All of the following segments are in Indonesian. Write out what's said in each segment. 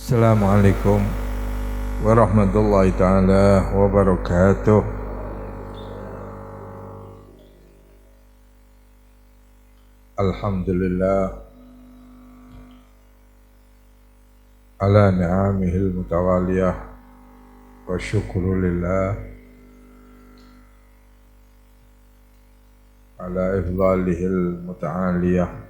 Assalamualaikum warahmatullahi taala wabarakatuh. Alhamdulillah ala ni'amihil mutawaliyah wa syukru lillah ala ifdalihil muta'aliyah.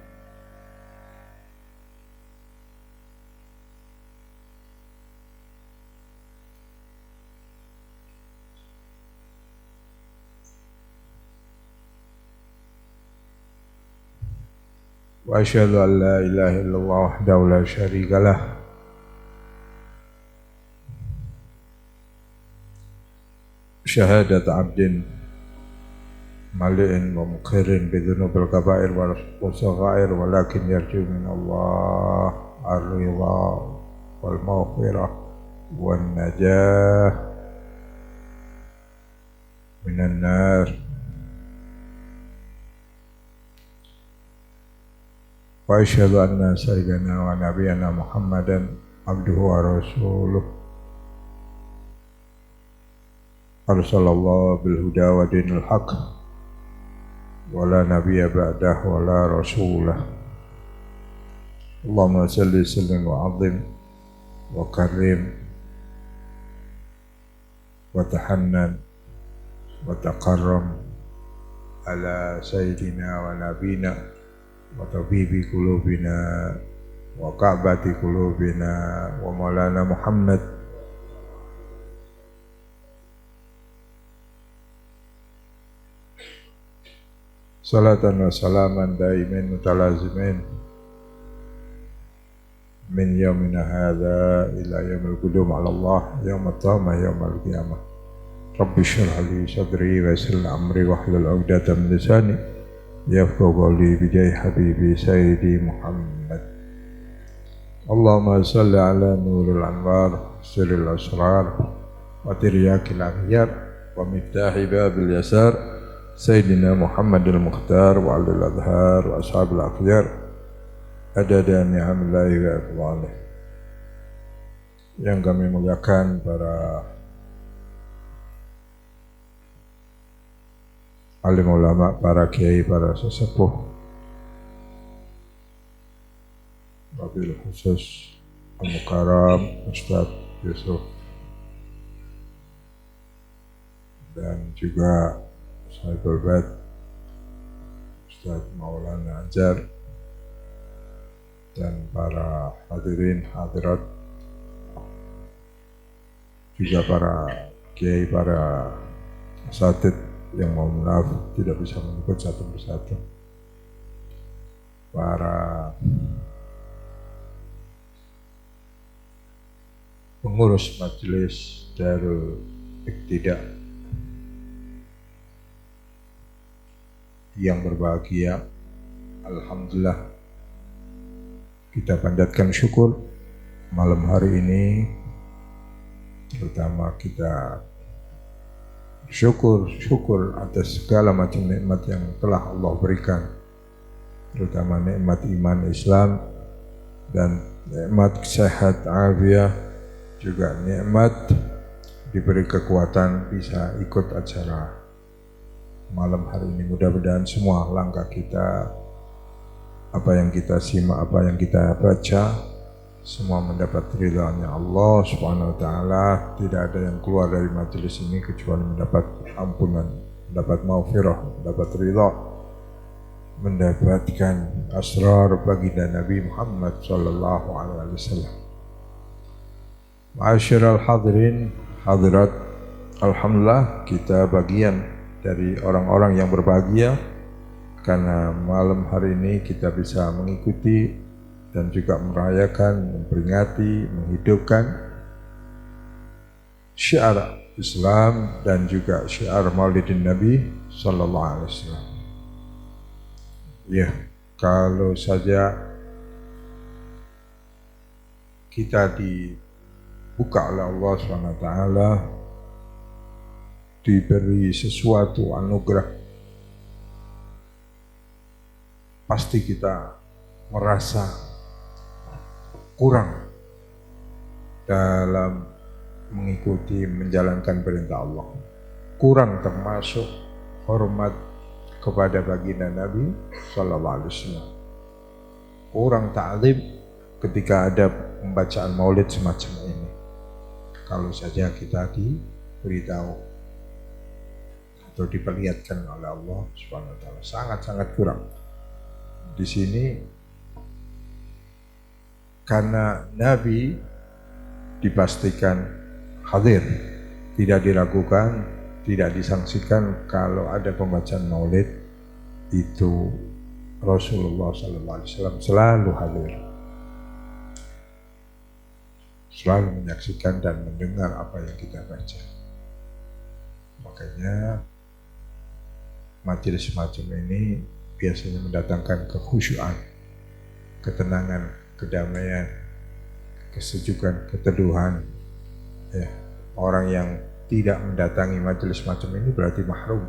Wa asyhadu an la ilaha illallah wahdahu la syarika lah syahadat abdin mali'in wa mukhirin bidhunubil kabair wal saghair walakin yarju min Allah ar-ridha wal maghfirah wan najah minan nar. Wa asyhadu anna sayyidana wa nabiyyana Muhammadan abduhu wa rasuluh arsalallahu bil huda wa dinil haq wa la nabiyya ba'dahu wa la rasulah. Allahumma salli sallim wa azim wa karim wa tahannan wa taqarram ala sayyidina wa nabina wa tabibi qulubina wa ka'bati qulubina wa maulana Muhammad salatan wa salaman daimin mutalazimin min yaumina hadha ila yaumil qudum ala Allah yaumut tamah yaumil qiyamah. Rabbi shrah li sadri wa yassir li amri wahlul 'uqdatam min lisani yafqahu qawli bi jahi habibi sayyidi Muhammad. Allahumma salli ala nuril anwar sirril asrar wa tiryakil akhyar wa miftahi babil yasar sayyidina Muhammadil Mukhtar wa alil adhar wa ashabil akhyar adada ni'amillahi wa ifdalih. Yang kami muliakan para alim ulama, para kiai, para sesepuh, wabil khusus Al-Mukarram Ustaz Yusuf dan juga Sahibul Bait Ustaz Maulana Anjar dan para hadirin hadirat, juga para kiai, para asatid yang mau maaf tidak bisa menyebut satu persatu, para pengurus majelis Darul Iqtida yang berbahagia. Alhamdulillah, kita panjatkan syukur malam hari ini, terutama kita syukur atas segala macam nikmat yang telah Allah berikan, terutama nikmat iman Islam dan nikmat sehat afiat, juga nikmat diberi kekuatan bisa ikut acara malam hari ini. Mudah-mudahan semua langkah kita, apa yang kita simak, apa yang kita baca, semua mendapat ridha-Nya Allah Subhanahu wa taala. Tidak ada yang keluar dari majelis ini kecuali mendapat ampunan, mendapat maghfirah, mendapat ridha, mendapatkan asrar baginda Nabi Muhammad sallallahu alaihi wasallam. Ma'asyiral hadirin hadirat, alhamdulillah kita bagian dari orang-orang yang berbahagia karena malam hari ini kita bisa mengikuti dan juga merayakan, memperingati, menghidupkan syiar Islam dan juga syiar Maulidin Nabi sallallahu alaihi wasallam. Ya, kalau saja kita dibuka oleh Allah SWT, diberi sesuatu anugerah, pasti kita merasa kurang dalam mengikuti menjalankan perintah Allah. Kurang termasuk hormat kepada baginda Nabi Sallallahu Alaihi Wasallam. Kurang ta'zim ketika ada pembacaan maulid semacam ini. Kalau saja kita diberitahu atau diperlihatkan oleh Allah Subhanahu Wa Taala, sangat-sangat kurang. Di sini karena Nabi dipastikan hadir, tidak diragukan, tidak disangsikan kalau ada pembacaan maulid itu Rasulullah SAW selalu hadir, selalu menyaksikan dan mendengar apa yang kita baca. Makanya majelis semacam ini biasanya mendatangkan kekhusyuan, ketenangan, kedamaian, kesejukan, keteduhan. Ya, orang yang tidak mendatangi majelis semacam ini berarti mahrum,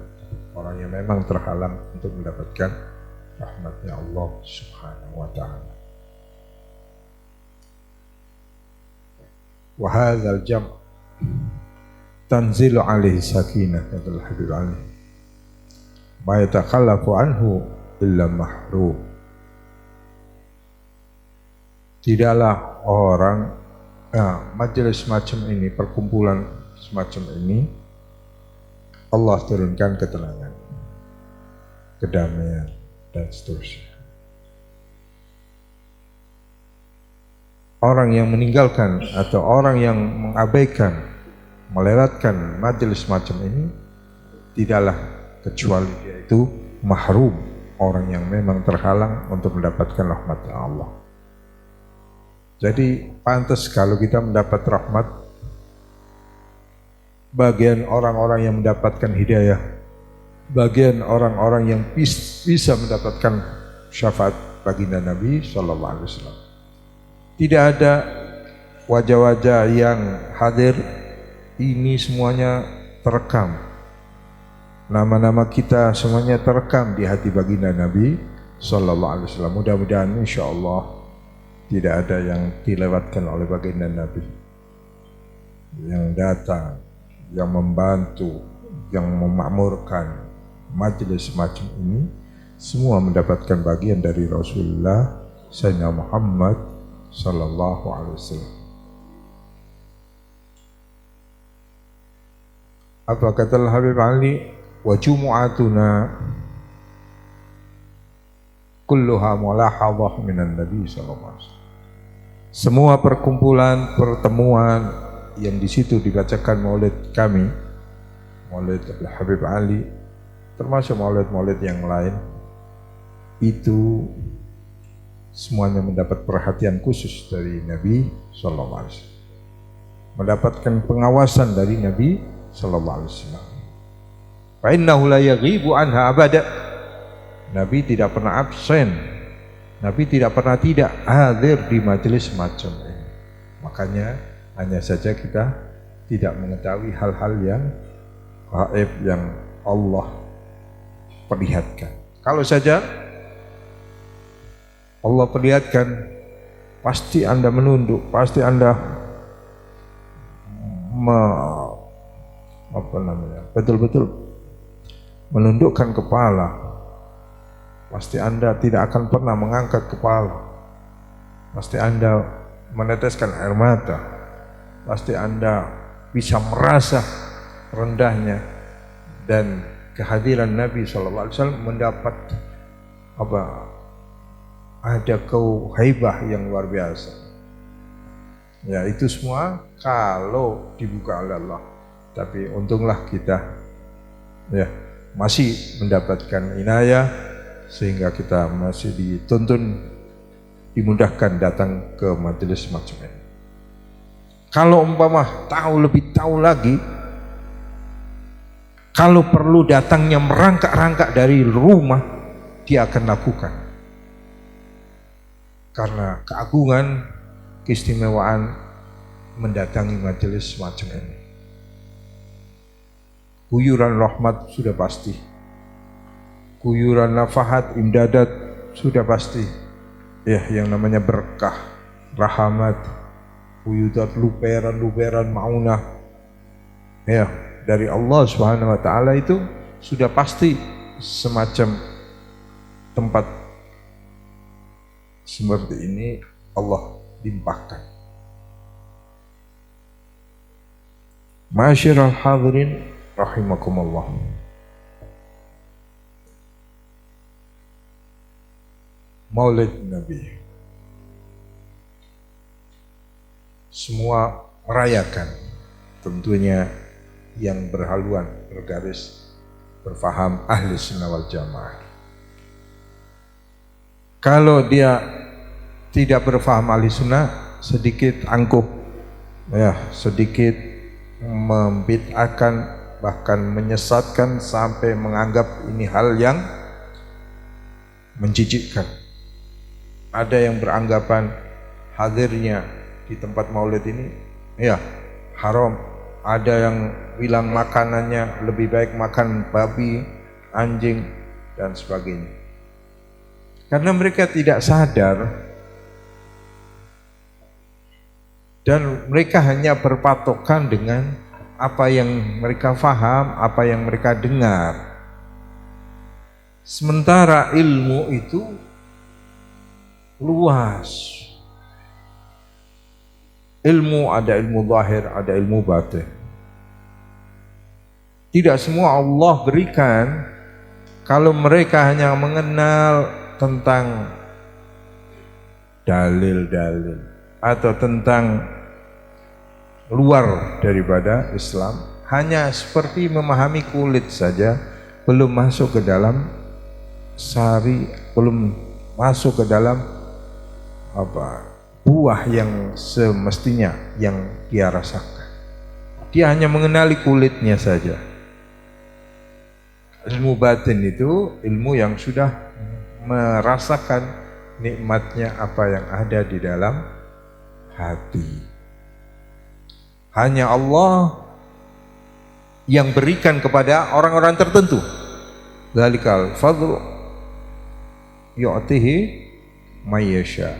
orang yang memang terhalang untuk mendapatkan rahmatnya Allah Subhanahu wa Ta'ala. Wa hadzal jam' tanzilu alaihi sakinah, kata Habib Ali, ma yatakhallafu anhu illa mahrum. Tidaklah orang majelis semacam ini, perkumpulan semacam ini, Allah turunkan ketenangan, kedamaian, dan seterusnya. Orang yang meninggalkan atau orang yang mengabaikan, melewatkan majelis semacam ini, tidaklah kecuali dia itu mahrum, orang yang memang terhalang untuk mendapatkan rahmat Allah. Jadi pantas kalau kita mendapat rahmat, bagian orang-orang yang mendapatkan hidayah, bagian orang-orang yang bisa mendapatkan syafaat baginda Nabi Sallallahu Alaihi Wasallam. Tidak ada wajah-wajah yang hadir, ini semuanya terekam. Nama-nama kita semuanya terekam di hati baginda Nabi Sallallahu Alaihi Wasallam. Mudah-mudahan insya Allah tidak ada yang dilewatkan oleh baginda Nabi, yang datang, yang membantu, yang memakmurkan majelis semacam ini, semua mendapatkan bagian dari Rasulullah Sayyidina Muhammad Sallallahu Alaihi Wasallam. Apa kata Habib Ali? Wa jumu'atuna kulluha mulahadhah minan Nabi Sallallahu Alaihi Wasallam. Semua perkumpulan, pertemuan yang di situ dibacakan maulid kami, maulid Habib Ali, termasuk maulid-maulid yang lain, itu semuanya mendapat perhatian khusus dari Nabi Sallallahu Alaihi Wasallam, mendapatkan pengawasan dari Nabi Sallallahu Alaihi Wasallam. Fa innahu la yaghibu anha abada. Nabi tidak pernah absen, Nabi tidak pernah tidak hadir di majelis semacam ini. Makanya hanya saja kita tidak mengetahui hal-hal yang gaib yang Allah perlihatkan. Kalau saja Allah perlihatkan, pasti Anda menunduk, pasti Anda betul-betul menundukkan kepala. Pasti Anda tidak akan pernah mengangkat kepala. Pasti Anda meneteskan air mata. Pasti Anda bisa merasa rendahnya, dan kehadiran Nabi SAW mendapat ada kehebah yang luar biasa. Ya, itu semua kalau dibuka oleh Allah. Tapi untunglah kita ya masih mendapatkan inayah, sehingga kita masih dituntun, dimudahkan datang ke majelis semacam ini. Kalau umpama lebih tahu lagi, kalau perlu datangnya merangkak-rangkak dari rumah, dia akan lakukan. Karena keagungan, keistimewaan mendatangi majelis semacam ini. Guyuran rahmat sudah pasti, guyuran nafahat, imdadat sudah pasti. Ya, yang namanya berkah, rahmat, buyutat, luberan maunah ya dari Allah Subhanahu wa taala, itu sudah pasti semacam tempat seperti ini Allah limpahkan. Ma'asyiral hadirin rahimakumullah. Maulid Nabi, semua merayakan, tentunya yang berhaluan, bergaris, berfaham ahli sunnah wal jamaah. Kalau dia tidak berfaham ahli sunnah, sedikit angkuh, ya, sedikit membid'ahkan, bahkan menyesatkan sampai menganggap ini hal yang menjijikkan. Ada yang beranggapan hadirnya di tempat maulid ini ya haram. Ada yang bilang makanannya lebih baik makan babi, anjing dan sebagainya. Karena mereka tidak sadar dan mereka hanya berpatokan dengan apa yang mereka faham, apa yang mereka dengar. Sementara ilmu itu luas. Ilmu ada ilmu zahir, ada ilmu batin. Tidak semua Allah berikan. Kalau mereka hanya mengenal tentang dalil-dalil atau tentang luar daripada Islam, hanya seperti memahami kulit saja, belum masuk ke dalam sari, belum masuk ke dalam buah yang semestinya yang dia rasakan. Dia hanya mengenali kulitnya saja. Ilmu batin itu ilmu yang sudah merasakan nikmatnya apa yang ada di dalam hati. Hanya Allah yang berikan kepada orang-orang tertentu. Dzalikal fadlu yu'tihi may yasha.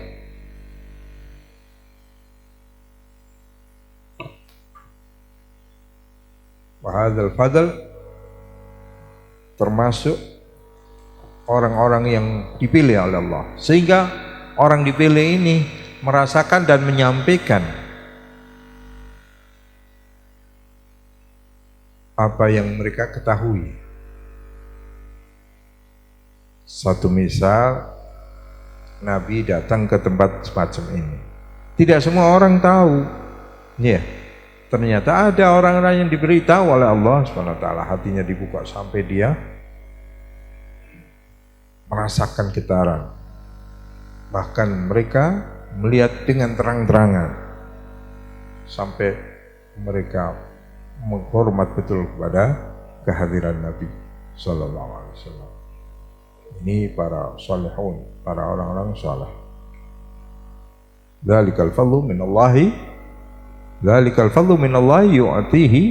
Wahadzal fadl termasuk orang-orang yang dipilih oleh Allah, sehingga orang dipilih ini merasakan dan menyampaikan apa yang mereka ketahui. Satu misal, Nabi datang ke tempat semacam ini. Tidak semua orang tahu. Ya, ternyata ada orang-orang yang diberitahu oleh Allah SWT, hatinya dibuka sampai dia merasakan getaran. Bahkan mereka melihat dengan terang-terangan sampai mereka menghormat betul kepada kehadiran Nabi SAW. Ini para salihun, para orang-orang saleh. Dzalikal fadlu minallahi, dzalikal fadlu minallahi yu'tihi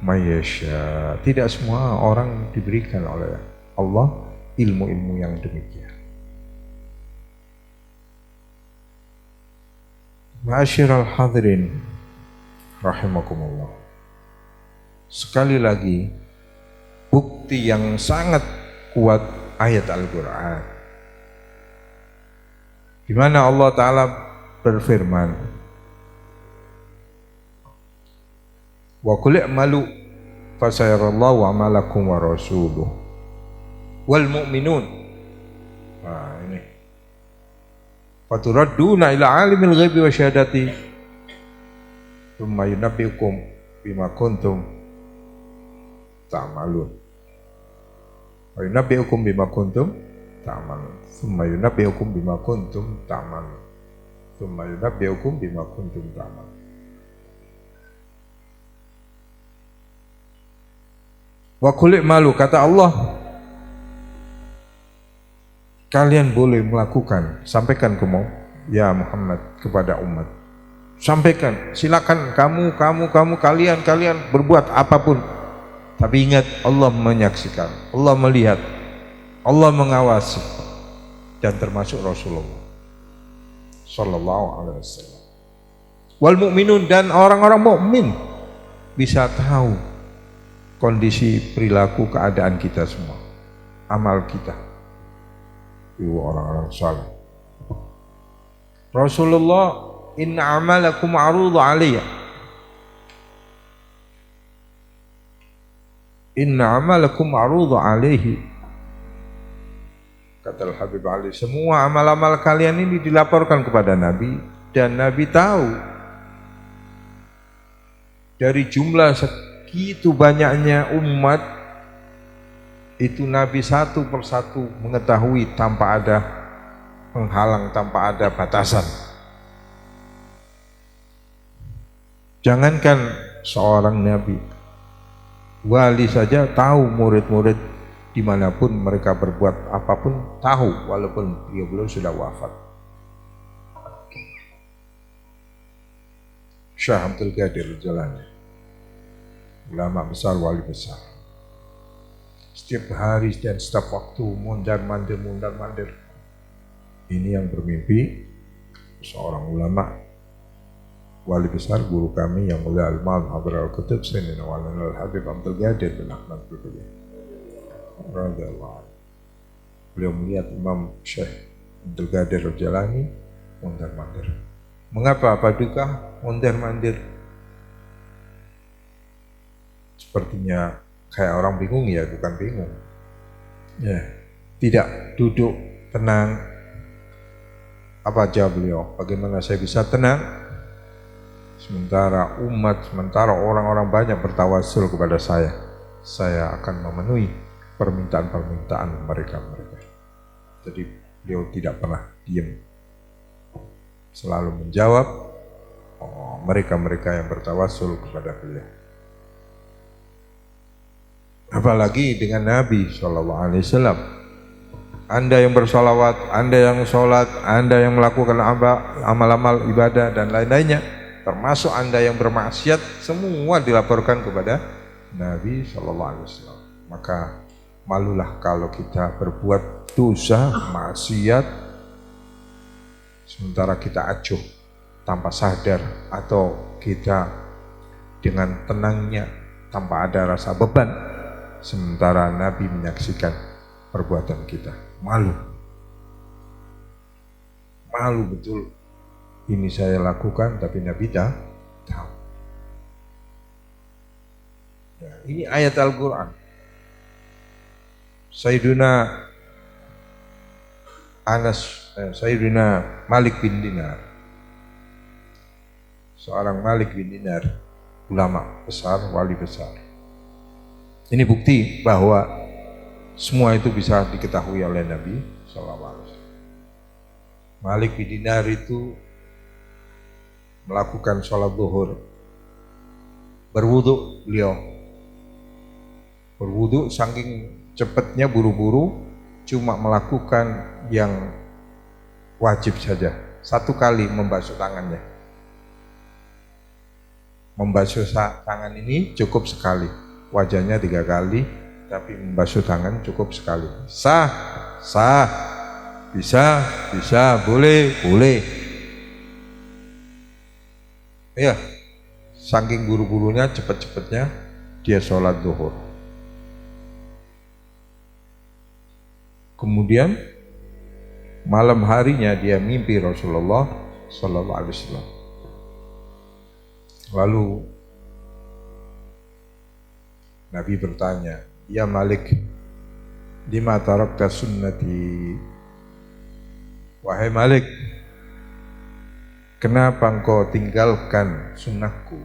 may yasha. Tidak semua orang diberikan oleh Allah ilmu-ilmu yang demikian. Ma'asyiral hadirin rahimakumullah. Sekali lagi bukti yang sangat kuat ayat Al-Quran, di mana Allah Ta'ala berfirman, wa qul i'malu fasayarallahu amalakum wa rasuluh wal mu'minun. Nah ini, faturadduna ila alimil ghaibi wa syahadati thumma yunabbiukum bima kuntum ta'malun. Wa yunabbiukum bima kuntum ta'malun. Thumma yunabbiukum bima kuntum ta'malun. Thumma yunabbiukum bima kuntum ta'malun. Wa qul i'malu, kata Allah, kalian boleh melakukan, sampaikan ya Muhammad kepada umat. Sampaikan, silakan kalian berbuat apapun. Tapi ingat, Allah menyaksikan, Allah melihat, Allah mengawasi, dan termasuk Rasulullah Sallallahu Alaihi Wasallam. Wal mu'minun, dan orang-orang mukmin bisa tahu kondisi perilaku keadaan kita semua, amal kita. Itu orang-orang saleh. Rasulullah, inna amalakum ma'rudu alayya. Inna amalakum ma'rudu alaihi. Kata Al-Habib Ali, semua amal-amal kalian ini dilaporkan kepada Nabi, dan Nabi tahu dari jumlah segitu banyaknya umat itu, Nabi satu persatu mengetahui tanpa ada penghalang, tanpa ada batasan. Jangankan seorang Nabi, wali saja tahu murid-murid dimanapun mereka berbuat apapun, tahu walaupun beliau sudah wafat. Syekh Abdul Qadir Jalani, ulama besar, wali besar, setiap hari dan setiap waktu mondar-mandir. Ini yang bermimpi seorang ulama, wali besar, guru kami yang mulia Al-Imam Habib Al-Qutub Sayyidina Al-Habib Abdul Qadir bin Ahmad Al-Qutub radhiyallahu anhu. Beliau melihat Imam Syekh Abdul Qadir Jalani mondar-mandir. Mengapa Paduka mondar-mandir? Sepertinya kayak orang bingung, ya bukan bingung. Ya, tidak duduk tenang. Apa jawab beliau? Bagaimana saya bisa tenang? Sementara orang-orang banyak bertawasul kepada saya akan memenuhi permintaan mereka. Jadi beliau tidak pernah diam, selalu menjawab mereka yang bertawasul kepada beliau. Apalagi dengan Nabi SAW. Anda yang bersolawat, Anda yang sholat, Anda yang melakukan amal-amal ibadah dan lain-lainnya, termasuk Anda yang bermaksiat, semua dilaporkan kepada Nabi SAW. Maka malulah kalau kita berbuat dosa, maksiat, sementara kita acuh tanpa sadar, atau kita dengan tenangnya tanpa ada rasa beban, sementara Nabi menyaksikan perbuatan kita. Malu betul. Ini saya lakukan tapi Nabi tahu. Ya, ini ayat Al-Quran. Sayyidina Malik bin Dinar, seorang Malik bin Dinar, ulama besar, wali besar. Ini bukti bahwa semua itu bisa diketahui oleh Nabi SAW. Malik bin Dinar itu melakukan sholat zuhur, berwudu. Beliau berwudu saking cepatnya, buru-buru, cuma melakukan yang wajib saja. Satu kali membasuh tangannya. Membasuh tangan ini cukup sekali. Wajahnya 3 kali, tapi membasuh tangan cukup sekali. Sah, bisa, boleh. Ya, saking buru-burunya, cepat-cepatnya dia sholat zuhur. Kemudian malam harinya dia mimpi Rasulullah SAW. Lalu Nabi bertanya, "Ya Malik, lima tarakta sunnati?" Wahai Malik, kenapa engkau tinggalkan sunnahku?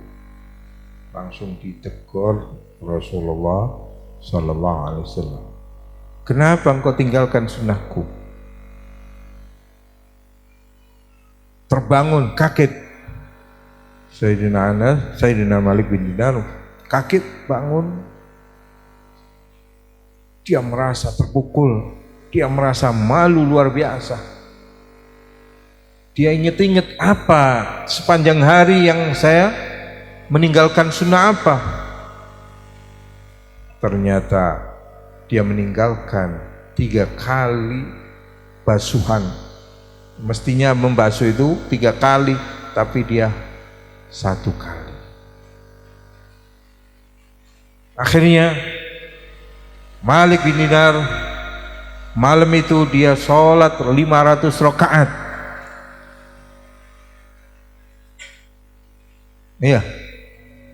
Langsung ditegur Rasulullah SAW. Kenapa engkau tinggalkan sunnahku? Terbangun, kaget. Sayyidina Malik bin Dinar kaget, bangun. Dia merasa terpukul, dia merasa malu luar biasa. Dia ingat-ingat, apa sepanjang hari yang saya meninggalkan sunnah apa? Ternyata dia meninggalkan 3 kali basuhan. Mestinya membasuh itu 3 kali, tapi dia 1 kali. Akhirnya Malik bin Dinar malam itu dia sholat 500 rakaat. Iya,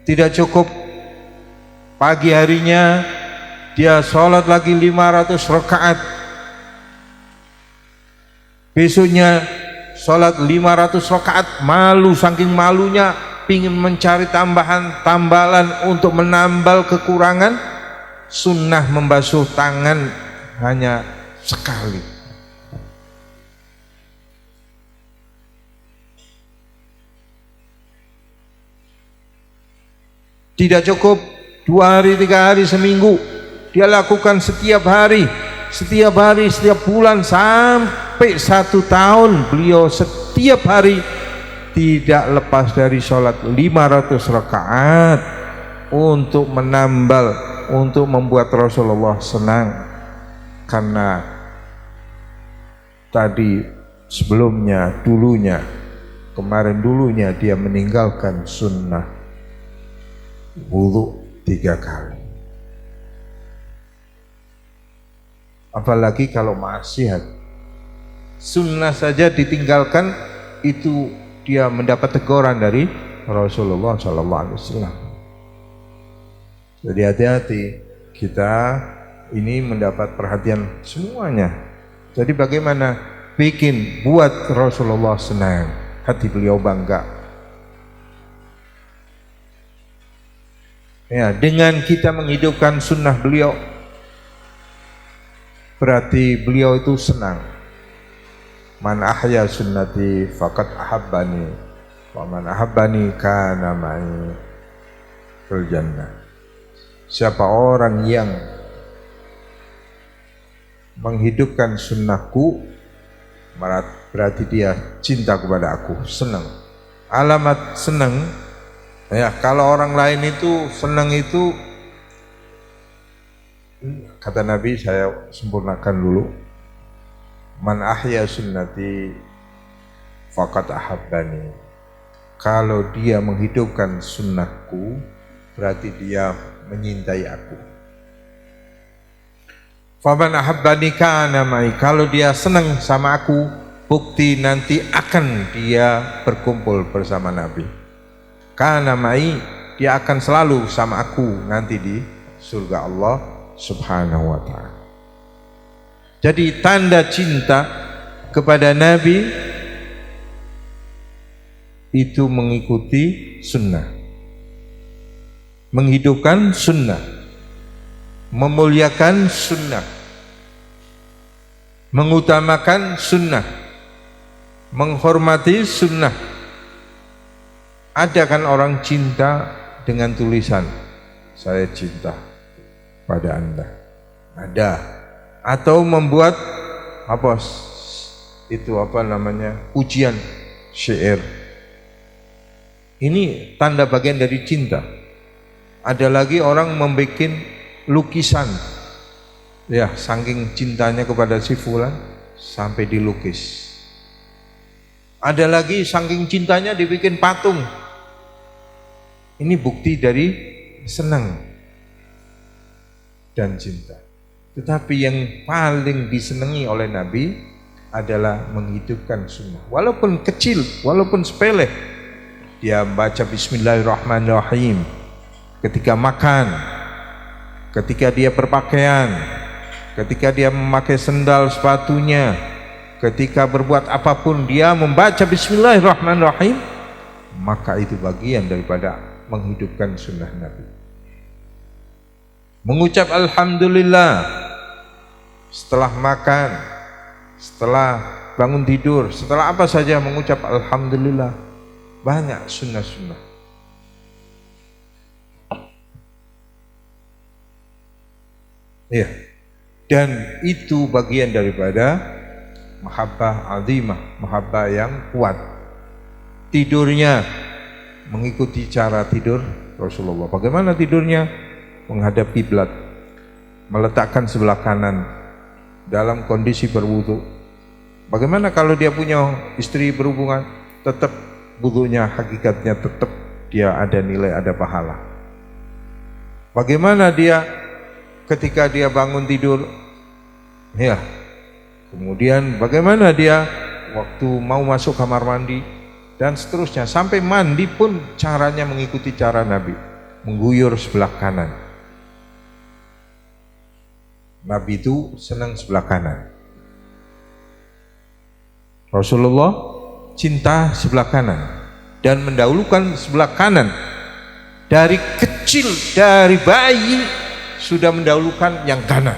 tidak cukup. Pagi harinya dia sholat lagi 500 rakaat. Besoknya sholat 500 rakaat. Malu, saking malunya ingin mencari tambahan untuk menambal kekurangan. Sunnah membasuh tangan hanya sekali. Tidak cukup 2 hari, 3 hari, seminggu. Dia lakukan setiap hari, setiap bulan, sampai 1 tahun. Beliau setiap hari tidak lepas dari sholat 500 rakaat untuk menambal, untuk membuat Rasulullah senang. Karena tadi sebelumnya, dulunya dia meninggalkan sunnah wudu 3 kali. Apalagi kalau maksiat, sunnah saja ditinggalkan, itu dia mendapat teguran dari Rasulullah SAW. Jadi hati-hati, kita ini mendapat perhatian semuanya. Jadi bagaimana buat Rasulullah senang, hati beliau bangga. Ya, dengan kita menghidupkan sunnah beliau, berarti beliau itu senang. Man ahya sunnati faqad ahabbani wa man ahabbani kana ma'i fil jannah. Siapa orang yang menghidupkan sunnahku, berarti dia cinta kepada aku, senang. Alamat senang, ya, kalau orang lain itu senang itu, kata Nabi, saya sempurnakan dulu, man ahya sunnati faqad ahabbani. Kalau dia menghidupkan sunnahku, berarti dia menyintai aku. Faman ahabbani kana ma'i. Kalau dia senang sama aku, bukti nanti akan dia berkumpul bersama Nabi. Kana ma'i, dia akan selalu sama aku nanti di surga Allah Subhanahu wa ta'ala. Jadi tanda cinta kepada Nabi itu mengikuti sunnah, menghidupkan sunnah, memuliakan sunnah, mengutamakan sunnah, menghormati sunnah. Ada kan orang cinta dengan tulisan, saya cinta pada Anda. Ada. Atau membuat ujian syair. Ini tanda bagian dari cinta. Ada lagi orang membuat lukisan, ya, saking cintanya kepada si fulan sampai dilukis. Ada lagi saking cintanya dibikin patung. Ini bukti dari senang dan cinta. Tetapi yang paling disenangi oleh Nabi adalah menghidupkan sunnah. Walaupun kecil, walaupun sepele, dia baca Bismillahirrahmanirrahim ketika makan, ketika dia berpakaian, ketika dia memakai sendal sepatunya, ketika berbuat apapun dia membaca Bismillahirrahmanirrahim, maka itu bagian daripada menghidupkan sunnah Nabi. Mengucap Alhamdulillah setelah makan, setelah bangun tidur, setelah apa saja mengucap Alhamdulillah. Banyak sunnah-sunnah. Ya, dan itu bagian daripada mahabbah azimah, mahabbah yang kuat. Tidurnya mengikuti cara tidur Rasulullah. Bagaimana tidurnya? Menghadap kiblat, meletakkan sebelah kanan dalam kondisi berwudu. Bagaimana kalau dia punya istri berhubungan? Tetap wudunya hakikatnya tetap dia ada nilai, ada pahala. Bagaimana dia ketika dia bangun tidur, ya, kemudian bagaimana dia waktu mau masuk kamar mandi, dan seterusnya, sampai mandi pun caranya mengikuti cara Nabi, mengguyur sebelah kanan. Nabi itu senang sebelah kanan. Rasulullah cinta sebelah kanan dan mendahulukan sebelah kanan. Dari kecil, dari bayi sudah mendahulukan yang kanan.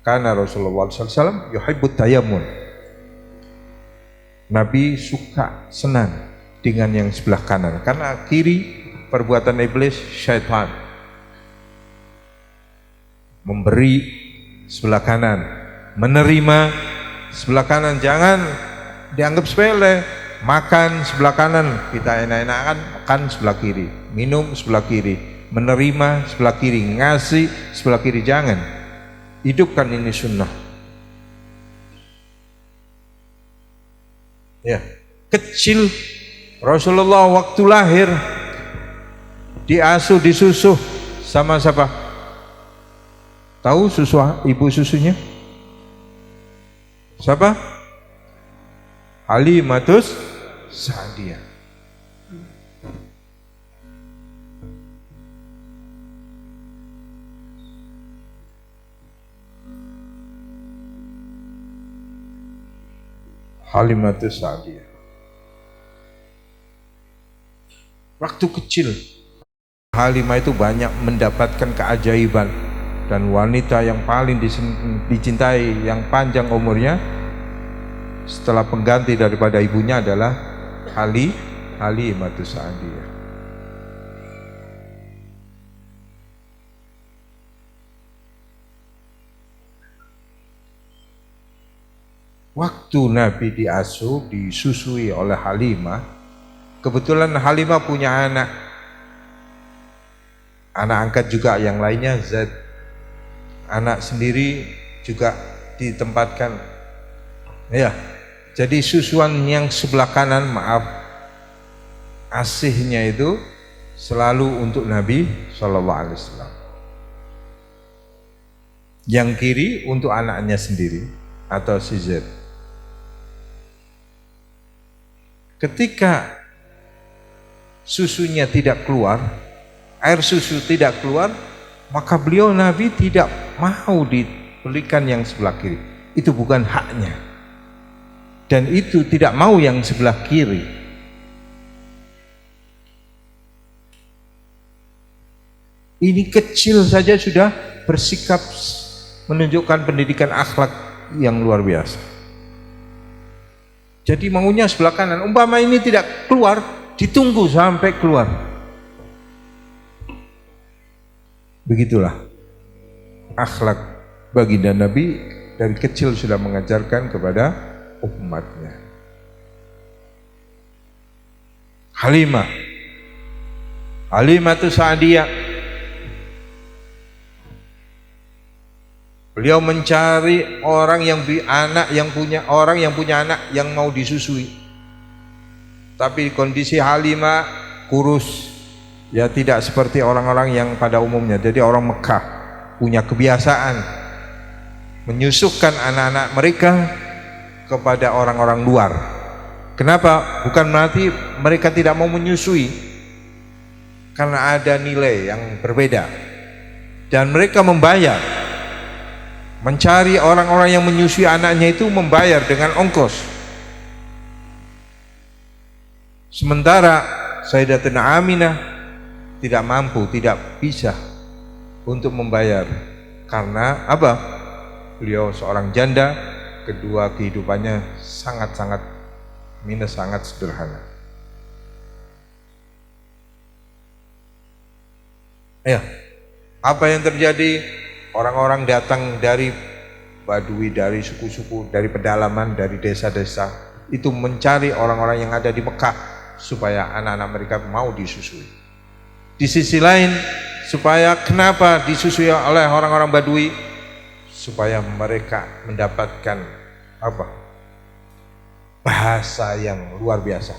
Karena Rasulullah SAW yuhibbut tayammun. Nabi suka, senang dengan yang sebelah kanan, karena kiri perbuatan iblis, syaitan. Memberi sebelah kanan, menerima sebelah kanan, jangan dianggap sepele. Makan sebelah kanan, kita enak-enakan makan sebelah kiri, minum sebelah kiri, menerima sebelah kiri, ngasih sebelah kiri, jangan. Hidupkan ini sunnah. Ya, kecil Rasulullah waktu lahir diasuh, disusuh sama siapa? Tahu susu ibu susunya? Siapa? Halimatus Sa'diyah. Halimatus Sa'diyah. Waktu kecil Halimah itu banyak mendapatkan keajaiban, dan wanita yang paling dicintai, yang panjang umurnya setelah pengganti daripada ibunya adalah Halimatus Sa'diyah. Waktu Nabi diasuh, disusui oleh Halimah, kebetulan Halimah punya anak angkat juga yang lainnya, Zaid. Anak sendiri juga ditempatkan, ya. Jadi susuan yang sebelah kanan, maaf, asihnya itu selalu untuk Nabi SAW. Yang kiri untuk anaknya sendiri atau si Zaid. Ketika susunya tidak keluar, air susu tidak keluar, maka beliau Nabi tidak mau diberikan yang sebelah kiri. Itu bukan haknya. Dan itu tidak mau yang sebelah kiri. Ini kecil saja sudah bersikap menunjukkan pendidikan akhlak yang luar biasa. Jadi maunya sebelah kanan. Umpama ini tidak keluar, ditunggu sampai keluar. Begitulah akhlak baginda Nabi, dari kecil sudah mengajarkan kepada umatnya. Halimatus Sa'diyah, beliau mencari orang yang punya anak yang mau disusui, tapi kondisi Halimah kurus, ya tidak seperti orang-orang yang pada umumnya. Jadi orang Mekah punya kebiasaan menyusukan anak-anak mereka kepada orang-orang luar. Kenapa? Bukan berarti mereka tidak mau menyusui, karena ada nilai yang berbeda, dan mereka membayar, mencari orang-orang yang menyusui anaknya itu membayar dengan ongkos. Sementara Sayyidatina Aminah tidak mampu, tidak bisa untuk membayar. Karena apa? Beliau seorang janda, kedua kehidupannya sangat sederhana. Ya, apa yang terjadi? Orang-orang datang dari Badui, dari suku-suku, dari pedalaman, dari desa-desa, itu mencari orang-orang yang ada di Mekah supaya anak-anak mereka mau disusui. Di sisi lain, supaya kenapa disusui oleh orang-orang Badui? Supaya mereka mendapatkan bahasa yang luar biasa.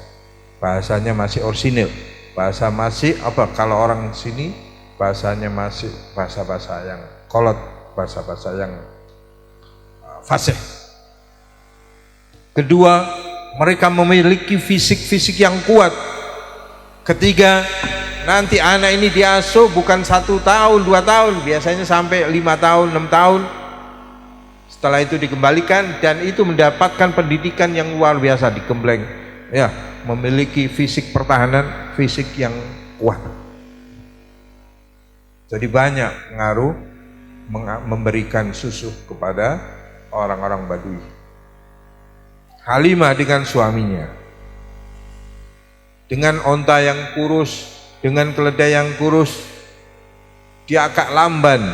bahasanya masih orsinil, bahasa masih apa, kalau orang sini bahasanya masih bahasa-bahasa yang kolot, bahasa-bahasa yang fasih. Kedua, mereka memiliki fisik-fisik yang kuat. Ketiga, nanti anak ini diasuh bukan 1 tahun, 2 tahun, biasanya sampai 5 tahun, 6 tahun. Setelah itu dikembalikan dan itu mendapatkan pendidikan yang luar biasa, digembleng, ya, memiliki fisik pertahanan, fisik yang kuat. Jadi banyak pengaruh memberikan susu kepada orang-orang Badui. Halimah dengan suaminya, dengan onta yang kurus, dengan keledai yang kurus, dia agak lamban,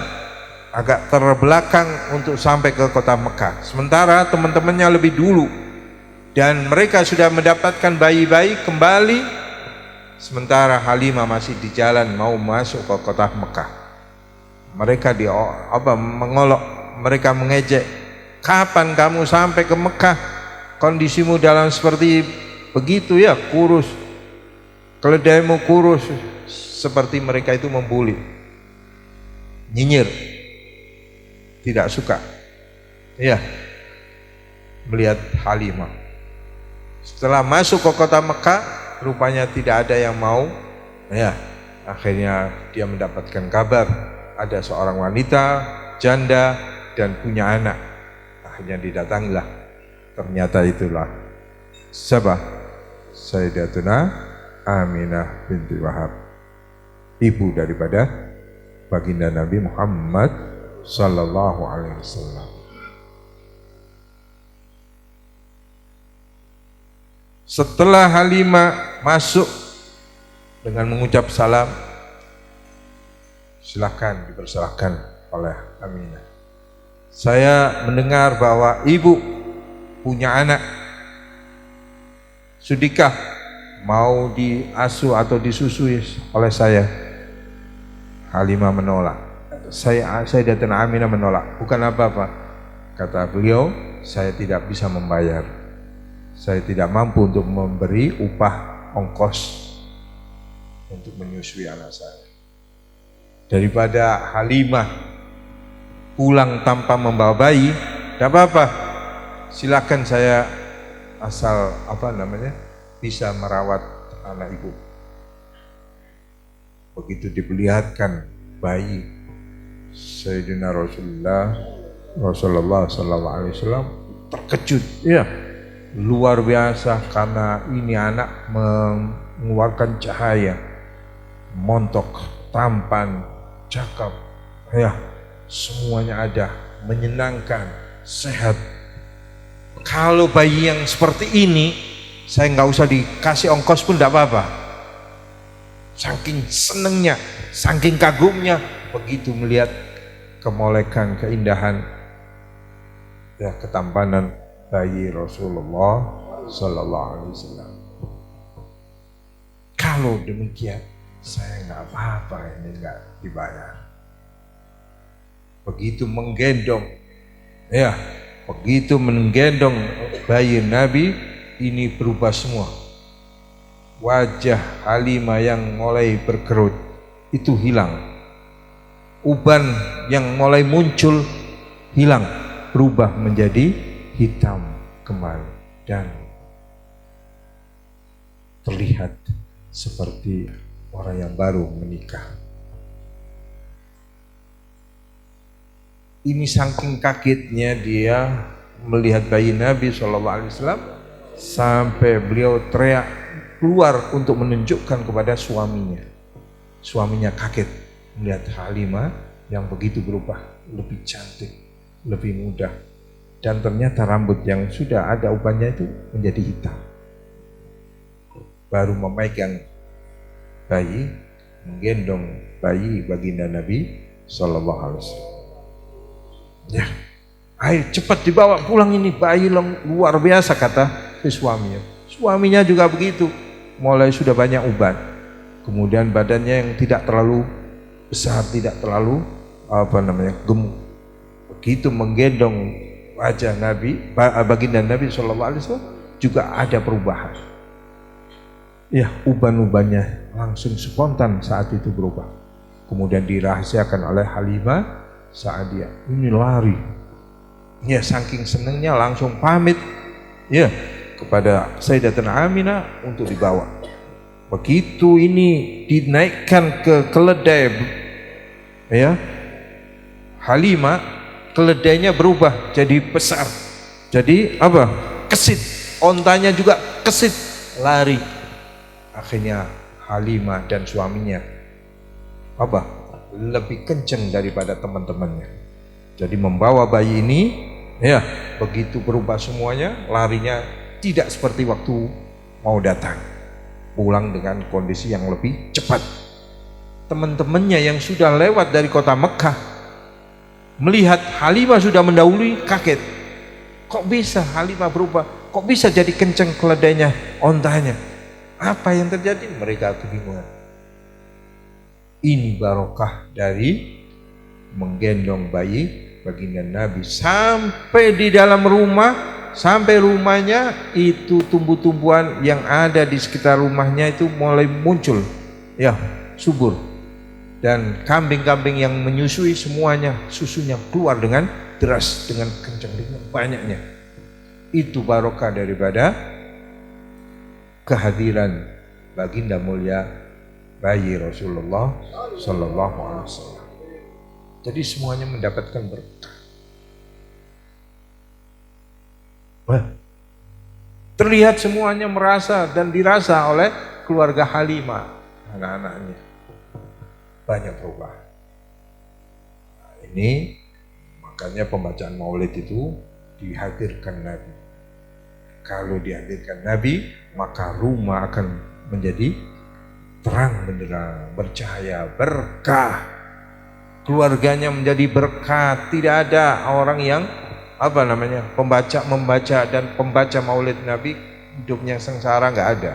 agak terbelakang untuk sampai ke kota Mekah. Sementara teman-temannya lebih dulu dan mereka sudah mendapatkan bayi-bayi kembali, sementara Halimah masih di jalan mau masuk ke kota Mekah. Mereka mengolok, mereka mengejek, kapan kamu sampai ke Mekah? Kondisimu dalam seperti begitu ya, kurus, keledaimu kurus. Seperti mereka itu membuli, nyinyir, tidak suka, ya, melihat Halimah. Setelah masuk ke kota Mekah, rupanya tidak ada yang mau, ya, akhirnya dia mendapatkan kabar ada seorang wanita janda dan punya anak. Akhirnya didatangilah, ternyata itulah siapa? Sayyidatuna Aminah binti Wahab, ibu daripada baginda Nabi Muhammad sallallahu alaihi wasallam. Setelah Halimah masuk dengan mengucap salam, silakan, dipersilahkan oleh Aminah. Saya mendengar bahwa ibu punya anak, sudikah mau diasuh atau disusui oleh saya? Halimah menolak. Sayyidatuna Aminah menolak. Bukan apa-apa, kata beliau, saya tidak bisa membayar, saya tidak mampu untuk memberi upah ongkos untuk menyusui anak saya. Daripada Halimah pulang tanpa membawa bayi, tidak apa-apa, silakan, saya asal bisa merawat anak ibu. Begitu diperlihatkan bayi Sayyidina Rasulullah sallallahu alaihi wasallam, terkejut, ya, luar biasa, karena ini anak mengeluarkan cahaya, montok, tampan, cakep, ya, semuanya ada, menyenangkan, sehat. Kalau bayi yang seperti ini, saya nggak usah dikasih ongkos pun tidak apa-apa. Saking senengnya, saking kagumnya, begitu melihat kemolekan, keindahan, ya, ketampanan bayi Rasulullah sallallahu alaihi wasallam. Kalau demikian, saya nggak apa-apa, ini nggak dibayar. Begitu menggendong, ya, begitu menggendong bayi Nabi, ini berubah semua. Wajah Halimah yang mulai berkerut itu hilang, uban yang mulai muncul hilang, berubah menjadi hitam kembali dan terlihat seperti orang yang baru menikah. Ini saking kagetnya dia melihat bayi Nabi SAW sampai beliau teriak keluar untuk menunjukkan kepada suaminya. Suaminya kaget melihat Halimah yang begitu berubah, lebih cantik, lebih mudah, dan ternyata rambut yang sudah ada ubannya itu menjadi hitam. Baru memegang bayi, menggendong bayi baginda Nabi sallallahu alaihi wasallam. Ya, ayo cepat dibawa pulang, ini bayi luar biasa, kata si suaminya. Suaminya juga begitu, mulai sudah banyak uban, kemudian badannya yang tidak terlalu besar, tidak terlalu gemuk. Begitu menggendong wajah Nabi, baginda Nabi sallallahu alaihi wasallam, juga ada perubahan. ya uban-ubannya langsung spontan saat itu berubah. Kemudian dirahasiakan oleh Halimah Sa'diyah. Ini lari. Ya saking senangnya langsung pamit ya kepada Sayyidatuna Aminah untuk dibawa. Begitu ini dinaikkan ke keledai ya Halimah, keledainya berubah jadi besar. Jadi apa? Kesit. Ontanya juga kesit, lari. Akhirnya Halimah dan suaminya apa? Lebih kenceng daripada teman-temannya. Jadi membawa bayi ini ya, begitu berubah semuanya, larinya tidak seperti waktu mau datang. Pulang dengan kondisi yang lebih cepat. Teman-temannya yang sudah lewat dari kota Mekah melihat Halimah sudah mendahului, kaget. Kok bisa Halimah berubah? Kok bisa jadi kenceng keledainya, ontanya? Apa yang terjadi? Mereka kebingungan. Ini barokah dari menggendong bayi baginda Nabi sampai di dalam rumah. Sampai rumahnya itu tumbuh-tumbuhan yang ada di sekitar rumahnya itu mulai muncul ya, subur. Dan kambing-kambing yang menyusui semuanya susunya keluar dengan deras, dengan kencang, dengan banyaknya. Itu barokah daripada kehadiran baginda mulia bayi Rasulullah Sallallahu Alaihi Wasallam. Jadi semuanya mendapatkan berkah. Terlihat semuanya merasa dan dirasa oleh keluarga Halimah, anak-anaknya banyak perubahan. Nah, ini makanya pembacaan Maulid itu dihadirkan Nabi. Kalau dihadirkan Nabi, maka rumah akan menjadi terang benderang, bercahaya, berkah. Keluarganya menjadi berkah. Tidak ada orang yang membaca dan pembaca Maulid Nabi hidupnya sengsara, nggak ada.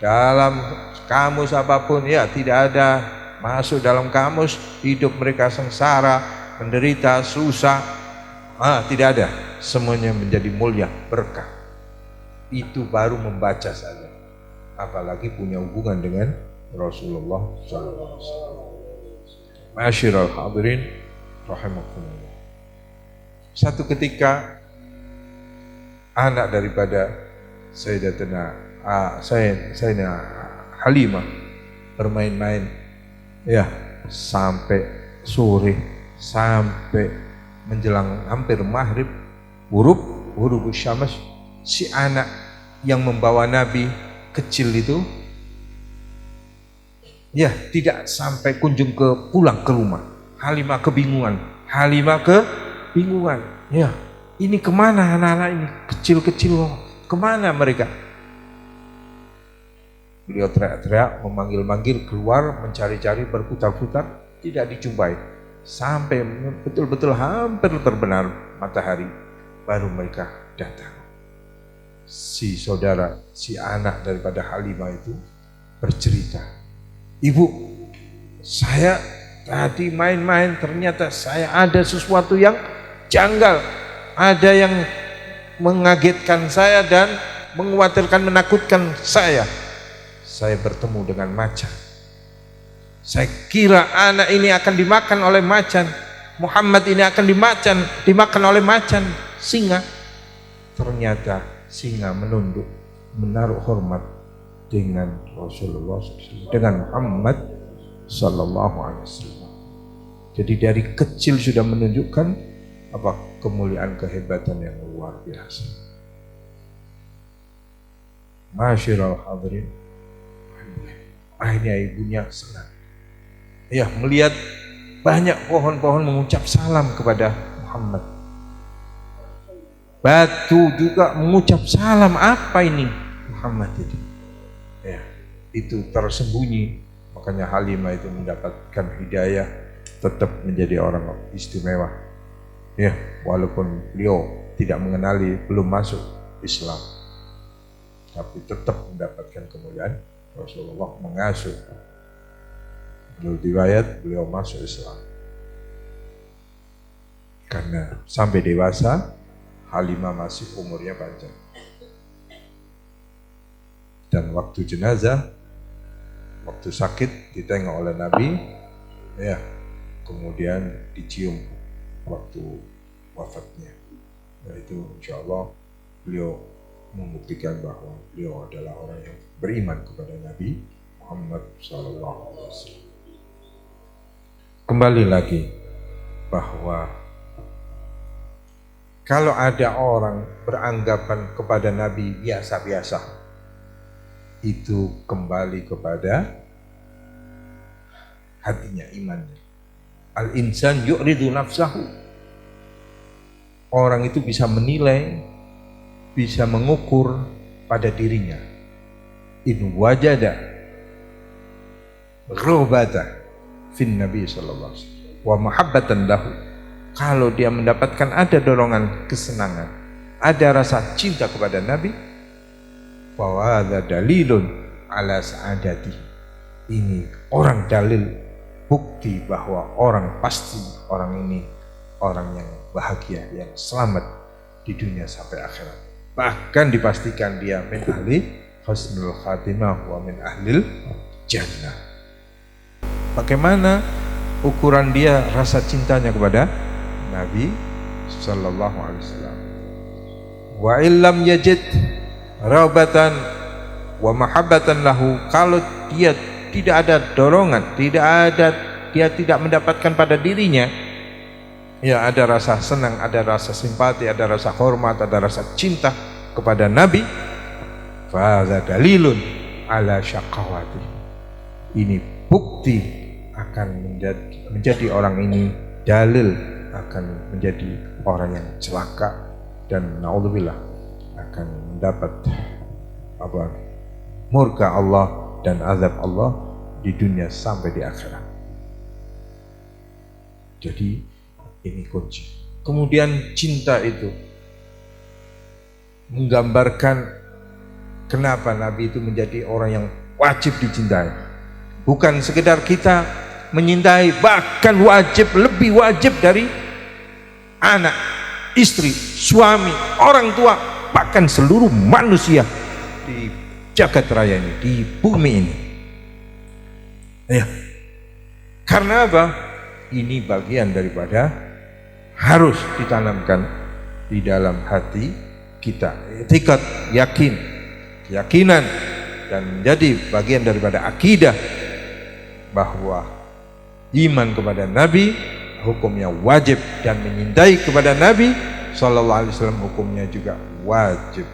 Dalam kamus apapun ya tidak ada masuk dalam kamus hidup mereka sengsara, menderita, susah. Tidak ada. Semuanya menjadi mulia, berkah. Itu baru membaca saja. Apalagi punya hubungan dengan Rasulullah SAW. Ma'asyiral hadirin rahimakumullah. Satu ketika anak daripada Sayyidatuna Halimah bermain-main ya sampai sore, sampai menjelang hampir maghrib, huruf syams. Si anak yang membawa Nabi kecil itu ya tidak sampai kunjung pulang ke rumah. Halimah kebingungan. Ya, ini kemana anak-anak ini kecil-kecil, kemana mereka? Beliau teriak-teriak, memanggil-manggil, keluar, mencari-cari, berputar-putar, tidak dijumpai. Sampai betul-betul hampir terbenam matahari, baru mereka datang. Si saudara, si anak daripada Halimah itu bercerita, "Ibu, saya tadi main-main, ternyata saya ada sesuatu yang janggal, ada yang mengagetkan saya dan mengkhawatirkan, menakutkan saya. Saya bertemu dengan macan. Saya kira anak ini akan dimakan oleh macan, Muhammad ini akan dimakan oleh macan, singa. Ternyata singa menunduk, menaruh hormat dengan Rasulullah SAW, dengan Muhammad Sallallahu Alaihi Wasallam. Jadi dari kecil sudah menunjukkan kemuliaan, kehebatan yang luar biasa. Masyiral hadirin, akhirnya ibunya senang ya melihat banyak pohon-pohon mengucap salam kepada Muhammad. Batu juga mengucap salam. Apa ini Muhammad itu? Ya, itu tersembunyi. Makanya Halimah itu mendapatkan hidayah, tetap menjadi orang istimewa. Ya, walaupun beliau tidak mengenali, belum masuk Islam, tapi tetap mendapatkan kemuliaan. Rasulullah mengasuh. Menurut riwayat beliau masuk Islam karena sampai dewasa Halimah masih umurnya panjang. Dan waktu jenazah, waktu sakit ditengok oleh Nabi, ya, kemudian dicium waktu wafatnya. Itu insya Allah beliau membuktikan bahwa beliau adalah orang yang beriman kepada Nabi Muhammad SAW. Kembali lagi bahwa kalau ada orang beranggapan kepada Nabi biasa-biasa, itu kembali kepada hatinya, imannya. Al-insan yu'ridu nafsahu. Orang itu bisa menilai, bisa mengukur pada dirinya. In wajada ghurbatah fin Nabi sallallahu alaihi wasallam wa mahabbatan lahu. Kalau dia mendapatkan ada dorongan kesenangan, ada rasa cinta kepada Nabi, wa hadza dalilun ala sa'adati. Ini orang dalil, bukti bahwa orang pasti orang ini orang yang bahagia, yang selamat di dunia sampai akhirat. Bahkan dipastikan dia min ahli husnul khatimah wa min ahlil jannah. Bagaimana ukuran dia rasa cintanya kepada Nabi sallallahu alaihi wasallam? Wa illam yajid raubatan wa mahabbatan lahu. Kalau dia tidak ada dorongan, dia tidak mendapatkan pada dirinya, ya, ada rasa senang, ada rasa simpati, ada rasa hormat, ada rasa cinta kepada Nabi, fa hadza dalilun ala syaqawati. Ini bukti akan menjadi orang ini dalil akan menjadi orang yang celaka dan naudzubillah akan mendapat murka Allah dan azab Allah di dunia sampai di akhirat. Jadi ini kunci. Kemudian cinta itu menggambarkan kenapa Nabi itu menjadi orang yang wajib dicintai. Bukan sekedar kita menyintai, bahkan wajib, lebih wajib dari anak, istri, suami, orang tua, bahkan seluruh manusia di jagat raya ini, di bumi ini. Ya. Karena apa? Ini bagian daripada harus ditanamkan di dalam hati kita. Etikat, yakin, keyakinan, dan menjadi bagian daripada akidah bahwa iman kepada Nabi hukumnya wajib, dan menyintai kepada Nabi sallallahu alaihi wasallam hukumnya juga wajib.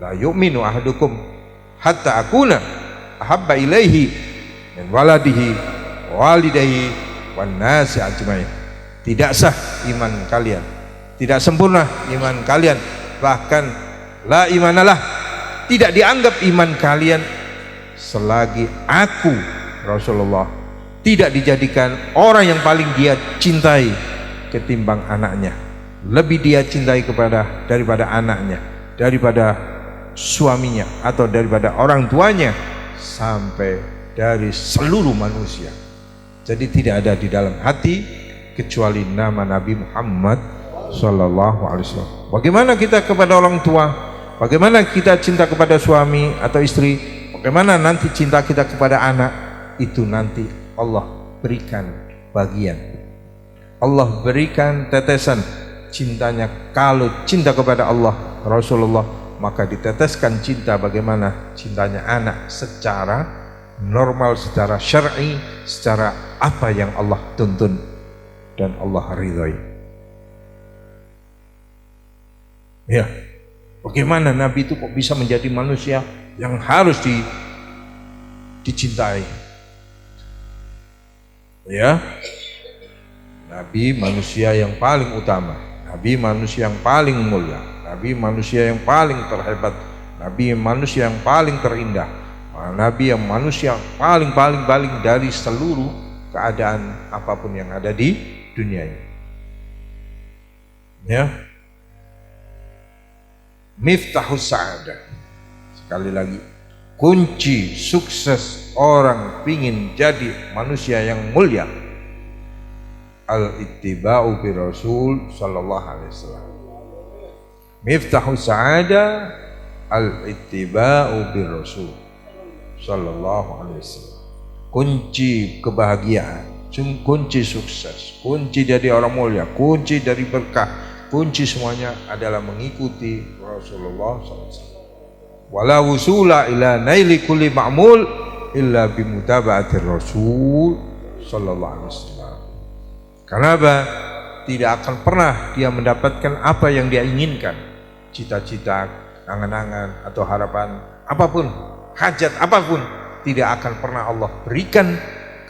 La yu'minu ahadukum hatta akuna ahabba ilaihi min waladihi walidayhi wan nasi ajmain. Tidak sah iman kalian, tidak sempurna iman kalian, bahkan la imanalah, tidak dianggap iman kalian selagi aku Rasulullah tidak dijadikan orang yang paling dia cintai ketimbang anaknya, lebih dia cintai daripada anaknya, daripada suaminya, atau daripada orang tuanya, sampai dari seluruh manusia. Jadi tidak ada di dalam hati kecuali nama Nabi Muhammad sallallahu alaihi wasallam. Bagaimana kita kepada orang tua, bagaimana kita cinta kepada suami atau istri, bagaimana nanti cinta kita kepada anak, itu nanti Allah berikan bagian, Allah berikan tetesan cintanya. Kalau cinta kepada Allah, Rasulullah, maka diteteskan cinta bagaimana cintanya anak secara normal, secara syar'i, secara apa yang Allah tuntun dan Allah ridhai. Ya, bagaimana Nabi itu kok bisa menjadi manusia yang harus dicintai? Ya, Nabi manusia yang paling utama, Nabi manusia yang paling mulia, Nabi manusia yang paling terhebat, Nabi manusia yang paling terindah, Nabi yang manusia paling dari seluruh keadaan apapun yang ada di dunia ini. Ya, miftahus sa'adah. Sekali lagi, kunci sukses orang ingin jadi manusia yang mulia, al-ittiba'u bi Rasul sallallahu alaihi wasallam. Miftahus sa'adah al-ittiba'u bir Rasul sallallahu alaihi wasallam. Kunci kebahagiaan, kunci sukses, kunci dari orang mulia, kunci dari berkah, kunci semuanya adalah mengikuti Rasulullah SAW. Wala wusula ila naili kulli ma'mul illa bimutaba'atir Rasul sallallahu alaihi wasallam. Kenapa? Tidak akan pernah dia mendapatkan apa yang dia inginkan, cita-cita, angan-angan atau harapan apapun, hajat apapun, tidak akan pernah Allah berikan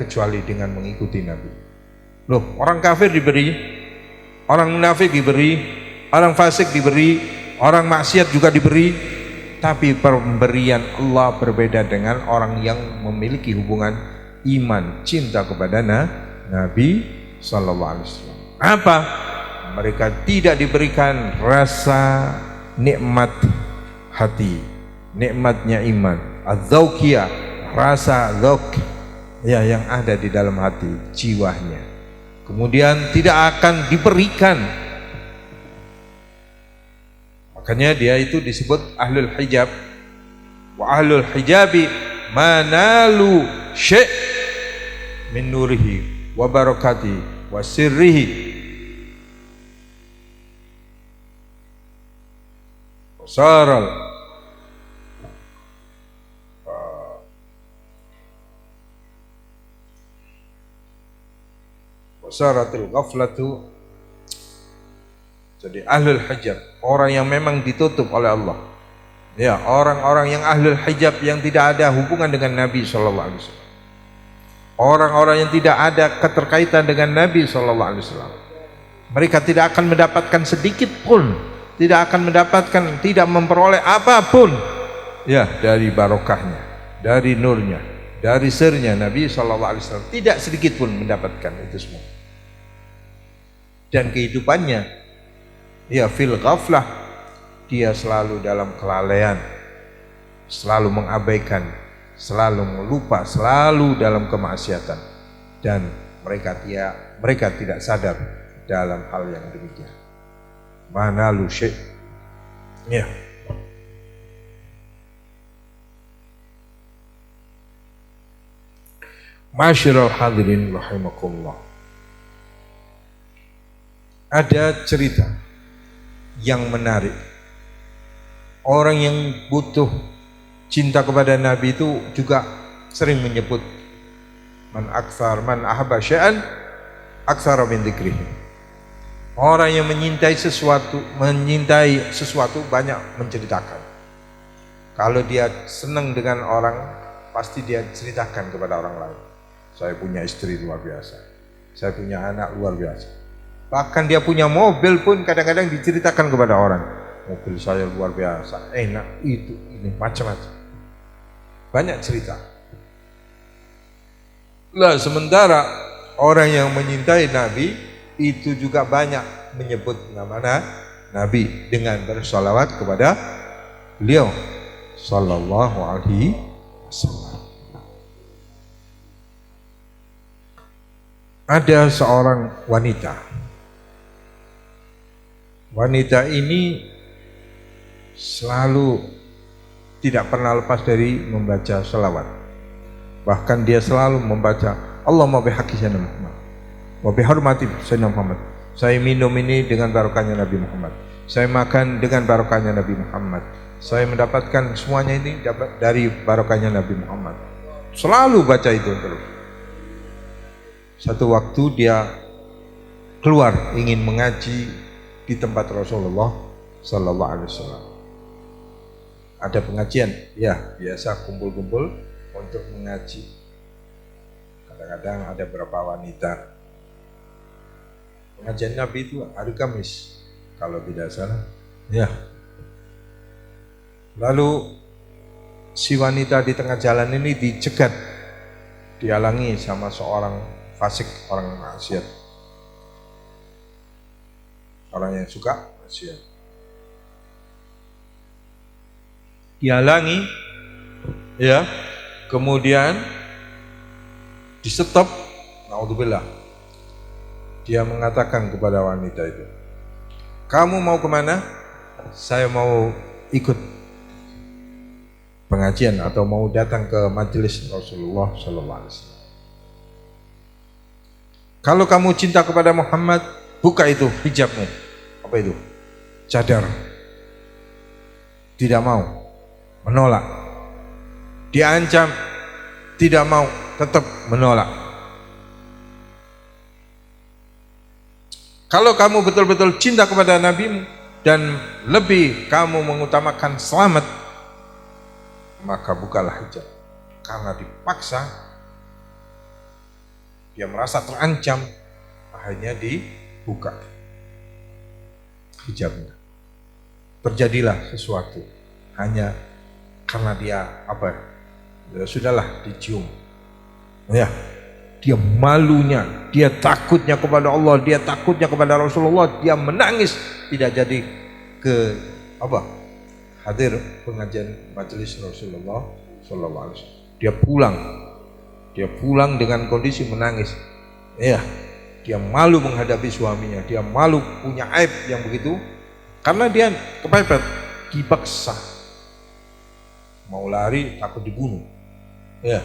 kecuali dengan mengikuti Nabi. Loh, orang kafir diberi, orang munafik diberi, orang fasik diberi, orang maksiat juga diberi, tapi pemberian Allah berbeda dengan orang yang memiliki hubungan iman, cinta kepada Nabi sallallahu alaihi wasallam. Apa? Mereka tidak diberikan rasa nikmat hati, nikmatnya iman, az-zauqiyah, rasa zauq ya yang ada di dalam hati jiwanya. Kemudian tidak akan diberikan. Makanya dia itu disebut ahlul hijab. Wa ahlul hijabi manalu syai' min nurihi wa barakati wa sirrihi wasaral wasaratil ghaflatu. Jadi ahlul hijab, orang yang memang ditutup oleh Allah. Ya, orang-orang yang ahlul hijab yang tidak ada hubungan dengan Nabi sallallahu alaihi wasallam. Orang-orang yang tidak ada keterkaitan dengan Nabi sallallahu alaihi wasallam. Mereka tidak akan mendapatkan sedikit pun, tidak akan mendapatkan, tidak memperoleh apapun ya dari barokahnya, dari nurnya, dari sirnya Nabi sallallahu alaihi wasallam. Tidak sedikit pun mendapatkan itu semua. Dan kehidupannya ya fil ghaflah, dia selalu dalam kelalaian, selalu mengabaikan, selalu melupa, selalu dalam kemaksiatan, dan mereka tidak sadar dalam hal yang demikian. Mana lu syekh ya. Masyiral hadirin rahimakumullah. Ada cerita yang menarik. Orang yang butuh cinta kepada Nabi itu juga sering menyebut man ahabba syai'an aktsara min dzikrihi. Orang yang menyintai sesuatu banyak menceritakan. Kalau dia senang dengan orang, pasti dia ceritakan kepada orang lain. Saya punya istri luar biasa, saya punya anak luar biasa. Bahkan dia punya mobil pun kadang-kadang diceritakan kepada orang. Mobil saya luar biasa, enak, ini macam-macam. Banyak cerita. Lah sementara orang yang menyintai Nabi itu juga banyak menyebut nama Nabi dengan bersalawat kepada beliau sallallahu alaihi wasallam. Ada seorang wanita. Wanita ini selalu tidak pernah lepas dari membaca salawat. Bahkan dia selalu membaca Allahumma bihaqqi sayyidina Muhammad wa bihormati sayyidina Muhammad. Saya minum ini dengan barokahnya Nabi Muhammad. Saya makan dengan barokahnya Nabi Muhammad. Saya mendapatkan semuanya ini dari barokahnya Nabi Muhammad. Selalu baca itu terus. Satu waktu dia keluar ingin mengaji di tempat Rasulullah sallallahu alaihi wasallam. Ada pengajian, ya biasa kumpul-kumpul untuk mengaji. Kadang-kadang ada beberapa wanita. Pengajian Nabi itu hari Kamis, kalau tidak salah. Ya. Lalu si wanita di tengah jalan ini dicegat, dihalangi sama seorang fasik, orang maksiat. Orang yang suka maksiat. Dihalangi, ya, kemudian di-stop. Naudzubillah. Dia mengatakan kepada wanita itu, kamu mau kemana? Saya mau ikut pengajian atau mau datang ke majelis Rasulullah Sallallahu Alaihi Wasallam. Kalau kamu cinta kepada Muhammad, buka itu hijabmu. Apa itu? Cadar. Tidak mau, menolak. Diancam, tidak mau, tetap menolak. Kalau kamu betul-betul cinta kepada Nabimu dan lebih kamu mengutamakan selamat, maka bukalah hijab. Karena dipaksa, dia merasa terancam, akhirnya dibuka hijabnya. Terjadilah sesuatu hanya karena dia apa? Ya, sudahlah, dicium. Ya, dia malunya, dia takutnya kepada Allah, dia takutnya kepada Rasulullah, dia menangis tidak jadi ke apa? Hadir pengajian majelis Rasulullah Sallallahu Alaihi Wasallam. Dia pulang dengan kondisi menangis. Ya, dia malu menghadapi suaminya, dia malu punya aib yang begitu karena dia kepepet, dipaksa. Mau lari takut dibunuh. Ya.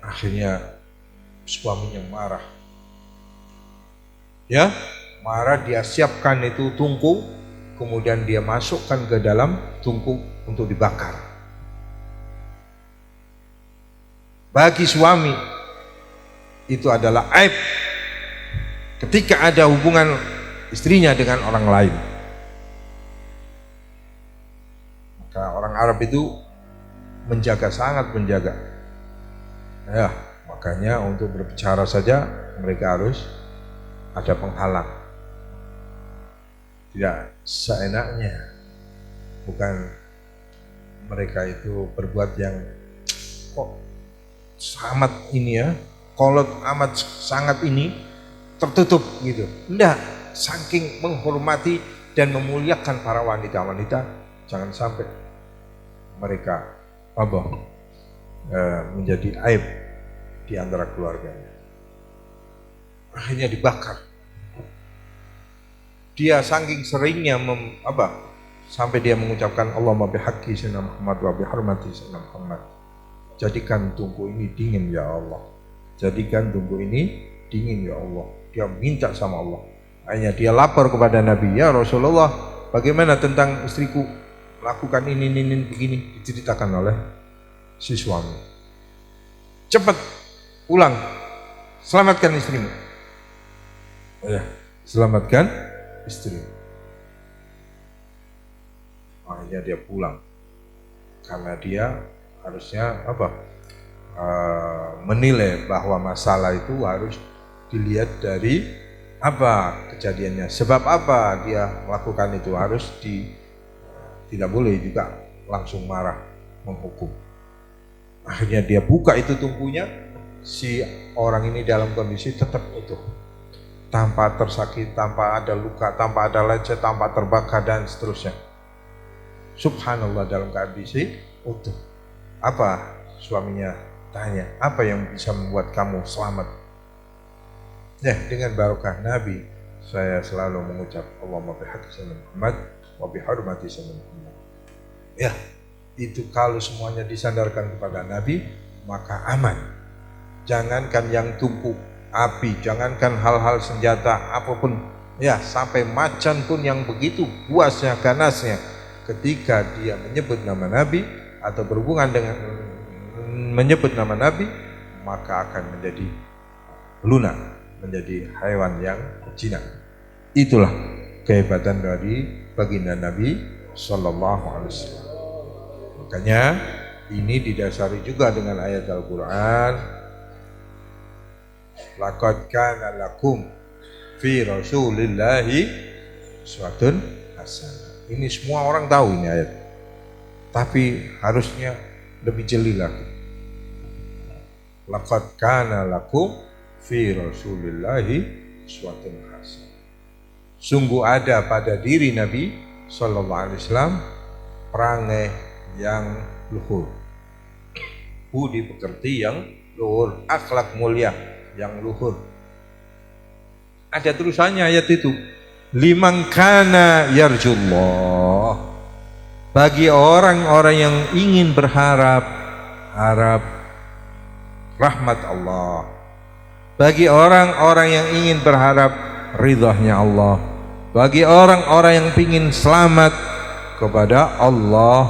Akhirnya suaminya marah. Ya, marah, dia siapkan itu tungku, kemudian dia masukkan ke dalam tungku untuk dibakar. Bagi suami itu adalah aib ketika ada hubungan istrinya dengan orang lain. Maka orang Arab itu menjaga, sangat menjaga. Ya, makanya untuk berbicara saja mereka harus ada penghalang. Tidak seenaknya. Bukan mereka itu berbuat yang kok sangat ini ya, kolot amat sangat ini tertutup gitu. Enggak, saking menghormati dan memuliakan para wanita-wanita, jangan sampai mereka menjadi aib di antara keluarganya. Akhirnya dibakar. Dia saking seringnya sampai dia mengucapkan Allahumma bihaqqi sayyidina Muhammad wa bihurmati sayyidina Muhammad. Jadikan tungku ini dingin ya Allah. Jadikan tungku ini dingin ya Allah. Dia minta sama Allah. Akhirnya dia lapor kepada Nabi, ya Rasulullah, bagaimana tentang istriku melakukan ini begini, diceritakan oleh si suami. Cepat pulang, selamatkan istrimu. Ya, selamatkan istri. Akhirnya dia pulang karena dia harusnya menilai bahwa masalah itu harus dilihat dari apa kejadiannya, sebab apa dia melakukan itu, harus tidak boleh juga langsung marah menghukum. Akhirnya dia buka itu tungkunya, si orang ini dalam kondisi tetap utuh, tanpa tersakit, tanpa ada luka, tanpa ada lecet, tanpa terbakar dan seterusnya. Subhanallah, dalam kondisi utuh. Apa suaminya tanya, apa yang bisa membuat kamu selamat? Ya, dengan barokah Nabi, saya selalu mengucap Allahumma bihaqqi sayyidina Muhammad wa bihurmati sayyidina Muhammad. Ya, itu kalau semuanya disandarkan kepada Nabi, maka aman. Jangankan yang tumpu api, jangankan hal-hal senjata apapun, ya sampai macan pun yang begitu puasnya, ganasnya, ketika dia menyebut nama Nabi atau berhubungan dengan menyebut nama Nabi, maka akan menjadi lunak, menjadi hewan yang jinak. Itulah kehebatan dari baginda Nabi Sallallahu Alaihi Wasallam. Makanya ini didasari juga dengan ayat Al-Quran, laqad kana lakum fi rasulillahi uswatun hasanah. Ini semua orang tahu ini ayat, tapi harusnya lebih jeli lagi. Laqad kana lakum fi rasulillahi uswatun hasanah. Sungguh ada pada diri Nabi Sallallahu Alaihi Wasallam perangai yang luhur, budi pekerti yang luhur, akhlak mulia yang luhur. Ada terusannya ayat itu, liman kana yarjullah. bagi orang-orang yang ingin harap rahmat Allah, bagi orang-orang yang ingin berharap ridhanya Allah, bagi orang-orang yang ingin selamat kepada Allah,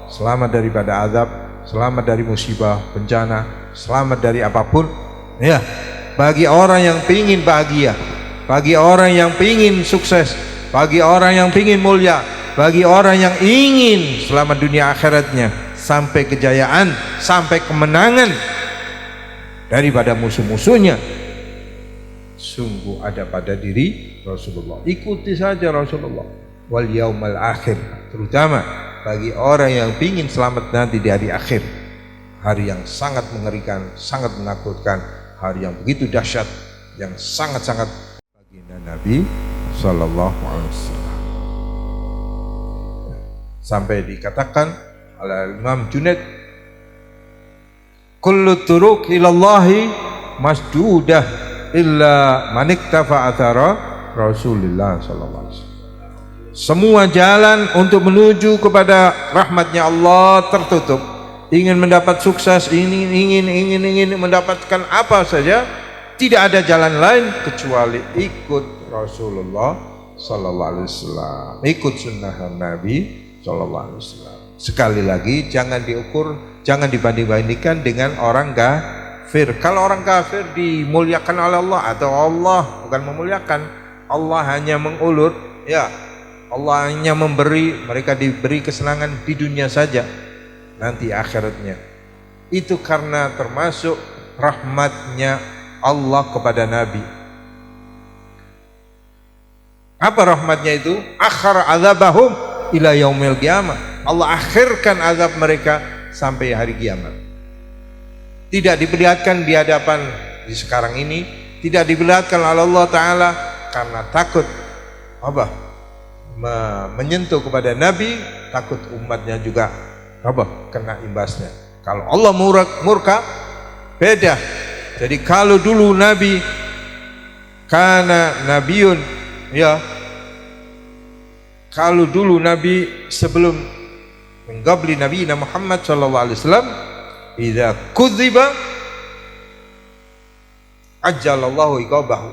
selamat daripada azab, selamat dari musibah, bencana, selamat dari apapun, ya. Bagi orang yang ingin bahagia, bagi orang yang ingin sukses, bagi orang yang ingin mulia, bagi orang yang ingin selamat dunia akhiratnya, sampai kejayaan, sampai kemenangan daripada musuh-musuhnya, sungguh ada pada diri Rasulullah. Ikuti saja Rasulullah. Wal yaumal akhir, terutama bagi orang yang ingin selamat nanti di hari akhir, hari yang sangat mengerikan, sangat menakutkan, hari yang begitu dahsyat, yang sangat-sangat baginda Nabi Sallallahu Alaihi Wasallam. Sampai dikatakan oleh Imam Junaid, kullu turuq ilallahi masdudah illa man iktafa athara Rasulullah sallallahu alaihi wasallam. Semua jalan untuk menuju kepada rahmatnya Allah tertutup. Ingin mendapat sukses, ingin mendapatkan apa saja, tidak ada jalan lain kecuali ikut Rasulullah sallallahu alaihi wasallam, ikut sunnah Nabi sallallahu alaihi wasallam. Sekali lagi, jangan diukur, jangan dibanding-bandingkan dengan orang kafir. Kalau orang kafir dimuliakan oleh Allah, atau Allah bukan memuliakan, Allah hanya mengulur, ya, Allah hanya memberi, mereka diberi kesenangan di dunia saja, nanti akhiratnya. Itu karena termasuk rahmatnya Allah kepada Nabi. Apa rahmatnya itu? Akhar azabahum ila yaumil qiyamah. Allah akhirkan azab mereka sampai hari kiamat. Tidak diperlihatkan di hadapan di sekarang ini, tidak diperlihatkan oleh Allah Ta'ala karena takut apa? Menyentuh kepada Nabi, takut umatnya juga apa? Kena imbasnya. Kalau Allah murka, beda. Jadi kalau dulu Nabi karena Nabiun, ya, kalau dulu Nabi sebelum menggabli Nabi Muhammad sallallahu alaihi wasallam, idza kudziba ajjalallahu iqabahu.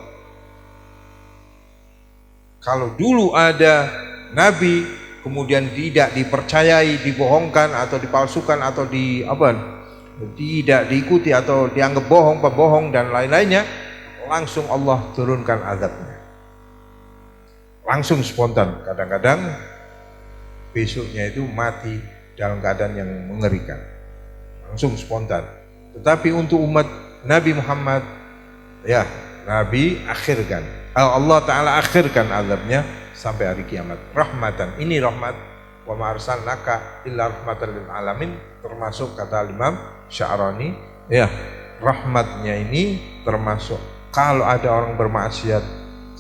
Kalau dulu ada Nabi kemudian tidak dipercayai, dibohongkan atau dipalsukan atau tidak diikuti atau dianggap bohong, pembohong dan lain-lainnya, langsung Allah turunkan azabnya. Langsung spontan, kadang-kadang besoknya itu mati dalam keadaan yang mengerikan, langsung spontan. Tetapi untuk umat Nabi Muhammad, ya, Nabi akhirkan, Allah Ta'ala akhirkan azabnya sampai hari kiamat. Rahmatan, ini rahmat. Wa ma arsalnaka illa rahmatan lil alamin, termasuk kata Imam Sya'rani, ya, rahmatnya ini termasuk kalau ada orang bermaksiat,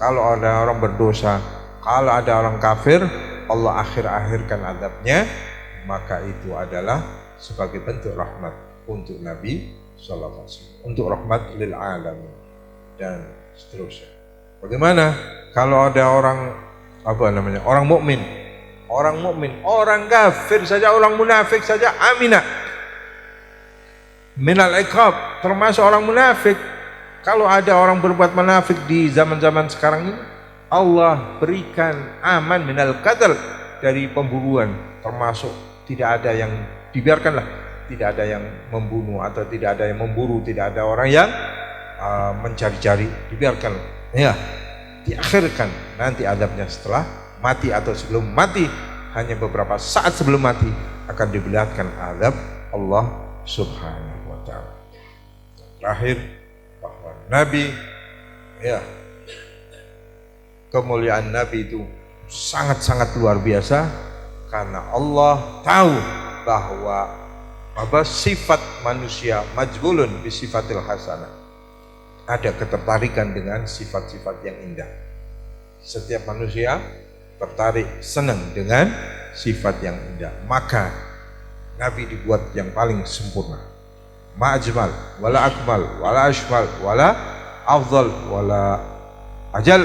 kalau ada orang berdosa, kalau ada orang kafir, Allah akhirkan azabnya, maka itu adalah sebagai bentuk rahmat untuk Nabi sallallahu alaihi wasallam, untuk rahmat lil alamin dan seterusnya. Bagaimana kalau ada orang orang mukmin, orang kafir saja, orang munafik saja, aminah minal iqab, termasuk orang munafik. Kalau ada orang berbuat munafik di zaman-zaman sekarang ini, Allah berikan aman minal qatl, dari pembunuhan, termasuk tidak ada yang dibiarkanlah, tidak ada yang membunuh atau tidak ada yang memburu, tidak ada orang yang mencari-cari, dibiarkan, ya, diakhirkan nanti azabnya setelah mati atau sebelum mati, hanya beberapa saat sebelum mati akan diperlihatkan azab Allah Subhanahu wa Ta'ala. Terakhir, bahwa Nabi, ya, kemuliaan Nabi itu sangat-sangat luar biasa, karena Allah tahu bahwa sifat manusia majbulun bi sifatil hasanah, ada ketertarikan dengan sifat-sifat yang indah. Setiap manusia tertarik, senang dengan sifat yang indah, maka Nabi dibuat yang paling sempurna. Ma'ajmal, wala akmal, wala ashmal, wala afdal, wala ajal.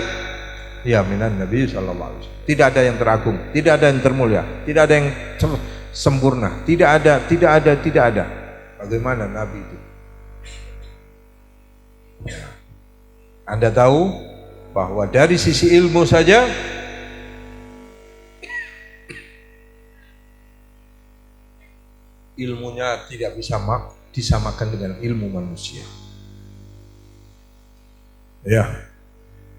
ya minan Nabi sallallahu alaihi wasallam. Tidak ada yang teragung, tidak ada yang termulia, tidak ada yang sempurna, tidak ada. Bagaimana Nabi itu? Anda tahu bahwa dari sisi ilmu saja ilmunya tidak bisa disamakan dengan ilmu manusia. Ya,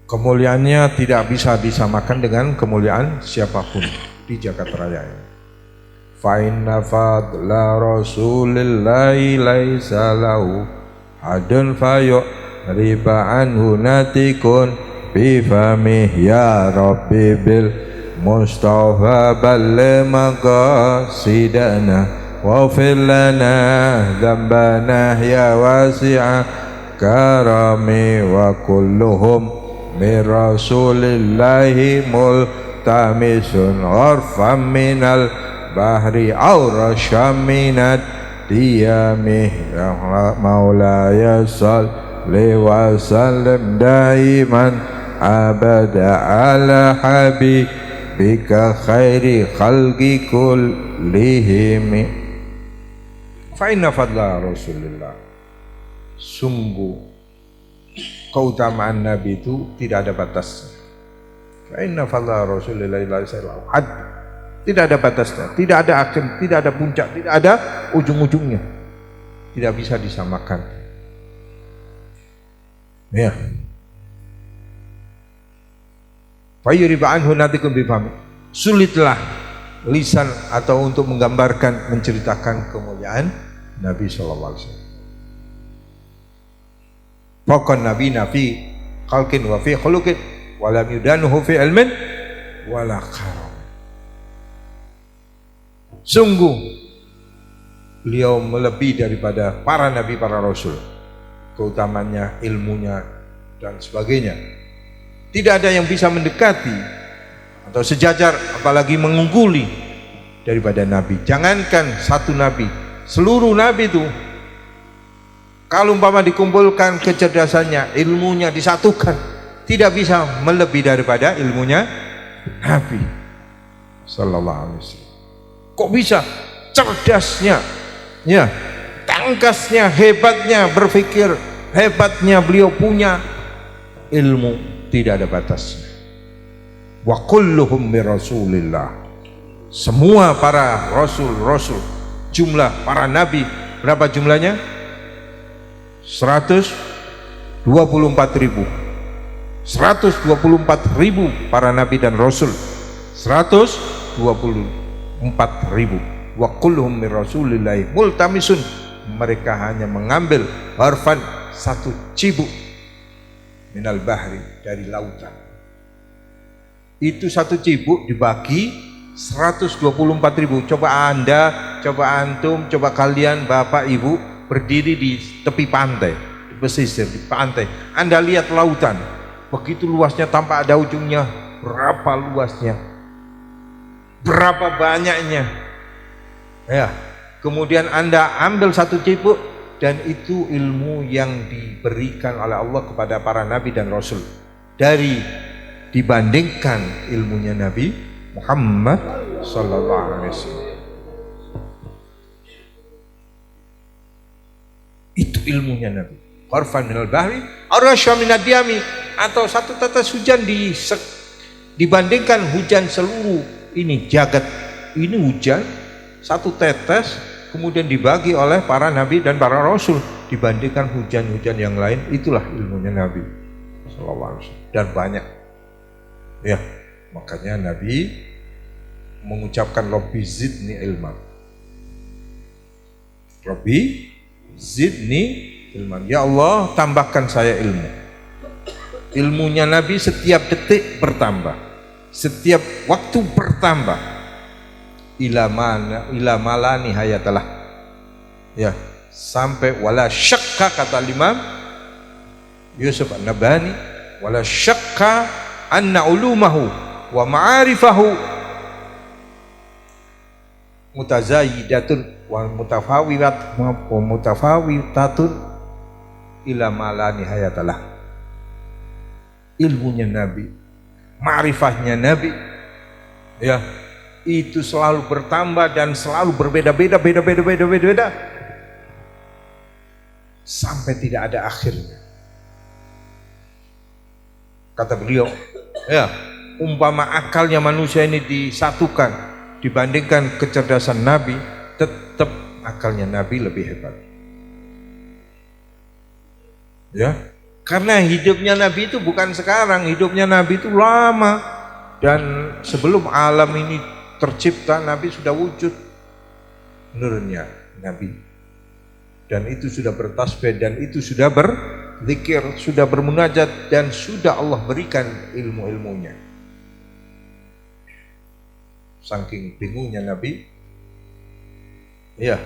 kemuliaannya tidak bisa disamakan dengan kemuliaan siapapun di jagat raya ini. Fa inna fadla rasulillahi laisa lahu hadun fayu riba anhu natikun bi famih ya rabbi bil mustafa bal maqasidana waghfir lana dzambana ya wasi'a karami wa kulluhum min rasulillahi multamisun orfam minal bahri aurasham minat diyamih maulaya salli wa sallim daiman abada ala habibika khairi khalqi kullihim. Fa inna fadla rasulillah, sungguh keutamaan Nabi itu tidak ada batasnya. Fa inna fadla Rasulillah had, tidak ada batasnya, tidak ada akhir, tidak ada puncak, tidak ada ujung-ujungnya, tidak bisa disamakan. Ya. Fa yuriba anhu natikum bifami, sulitlah lisan atau untuk menggambarkan, menceritakan kemuliaan Nabi sallallahu alaihi wasallam. Fakon Nabi fi khalqin wa fi khuluqin wa lam yudanuhu fi ilmin wala karam. Sungguh beliau melebihi daripada para nabi, para rasul, keutamanya, ilmunya dan sebagainya. Tidak ada yang bisa mendekati atau sejajar apalagi mengungguli daripada nabi. Jangankan satu nabi, seluruh nabi itu kalau umpama dikumpulkan kecerdasannya, ilmunya disatukan, tidak bisa melebihi daripada ilmunya Nabi sallallahu alaihi wasallam. Kok bisa? Cerdasnya, ya, tangkasnya, hebatnya berpikir, hebatnya beliau punya ilmu, tidak ada batasnya. Wa kulluhum min rasulillah, semua para rasul, jumlah para nabi berapa jumlahnya? 124.000 para nabi dan rasul, 124.000. Wa kulluhum min rasulillahi multamisun, mereka hanya mengambil harfan, satu cibuk, minal bahri, dari lautan. Itu satu cibuk dibagi 124.000. Coba Anda, coba antum, coba kalian bapak ibu berdiri di tepi pantai, di pesisir, di pantai. Anda lihat lautan, begitu luasnya tanpa ada ujungnya. Berapa luasnya? Berapa banyaknya? Ya. Kemudian Anda ambil satu cipuk, dan itu ilmu yang diberikan oleh Allah kepada para nabi dan rasul. Dari dibandingkan ilmunya Nabi Muhammad sallallahu alaihi wasallam. Itu ilmunya Nabi. Harfan minal bahri arasya minad diyami, atau satu tetes hujan dibandingkan hujan seluruh ini jagat ini, hujan satu tetes kemudian dibagi oleh para nabi dan para rasul dibandingkan hujan-hujan yang lain. Itulah ilmunya Nabi sallallahu alaihi wasallam, dan banyak. Ya, makanya Nabi mengucapkan Rabbi zidni ilman. Rabbi zidni ilman, ya Allah tambahkan saya ilmu. Ilmunya Nabi setiap detik bertambah, setiap waktu bertambah. Ila mala nihayatalah, ya, sampai wala syakka, kata Imam Yusuf An-Nabhani, wala syakka anna ulumahu wa ma'arifahu mutazayidatun wa mutafawitatun ila ma la nihayatalah. Ilmunya Nabi ma'rifahnya Nabi, ya, itu selalu bertambah dan selalu berbeda-beda, beda-beda sampai tidak ada akhirnya. Kata beliau, ya, umpama akalnya manusia ini disatukan dibandingkan kecerdasan Nabi, tetap akalnya Nabi lebih hebat. Ya, karena hidupnya Nabi itu bukan sekarang, hidupnya Nabi itu lama, dan sebelum alam ini tercipta Nabi sudah wujud nurnya Nabi, dan itu sudah bertasbih, dan itu sudah berzikir, sudah bermunajat, dan sudah Allah berikan ilmu-ilmunya. Saking bingungnya Nabi, ya,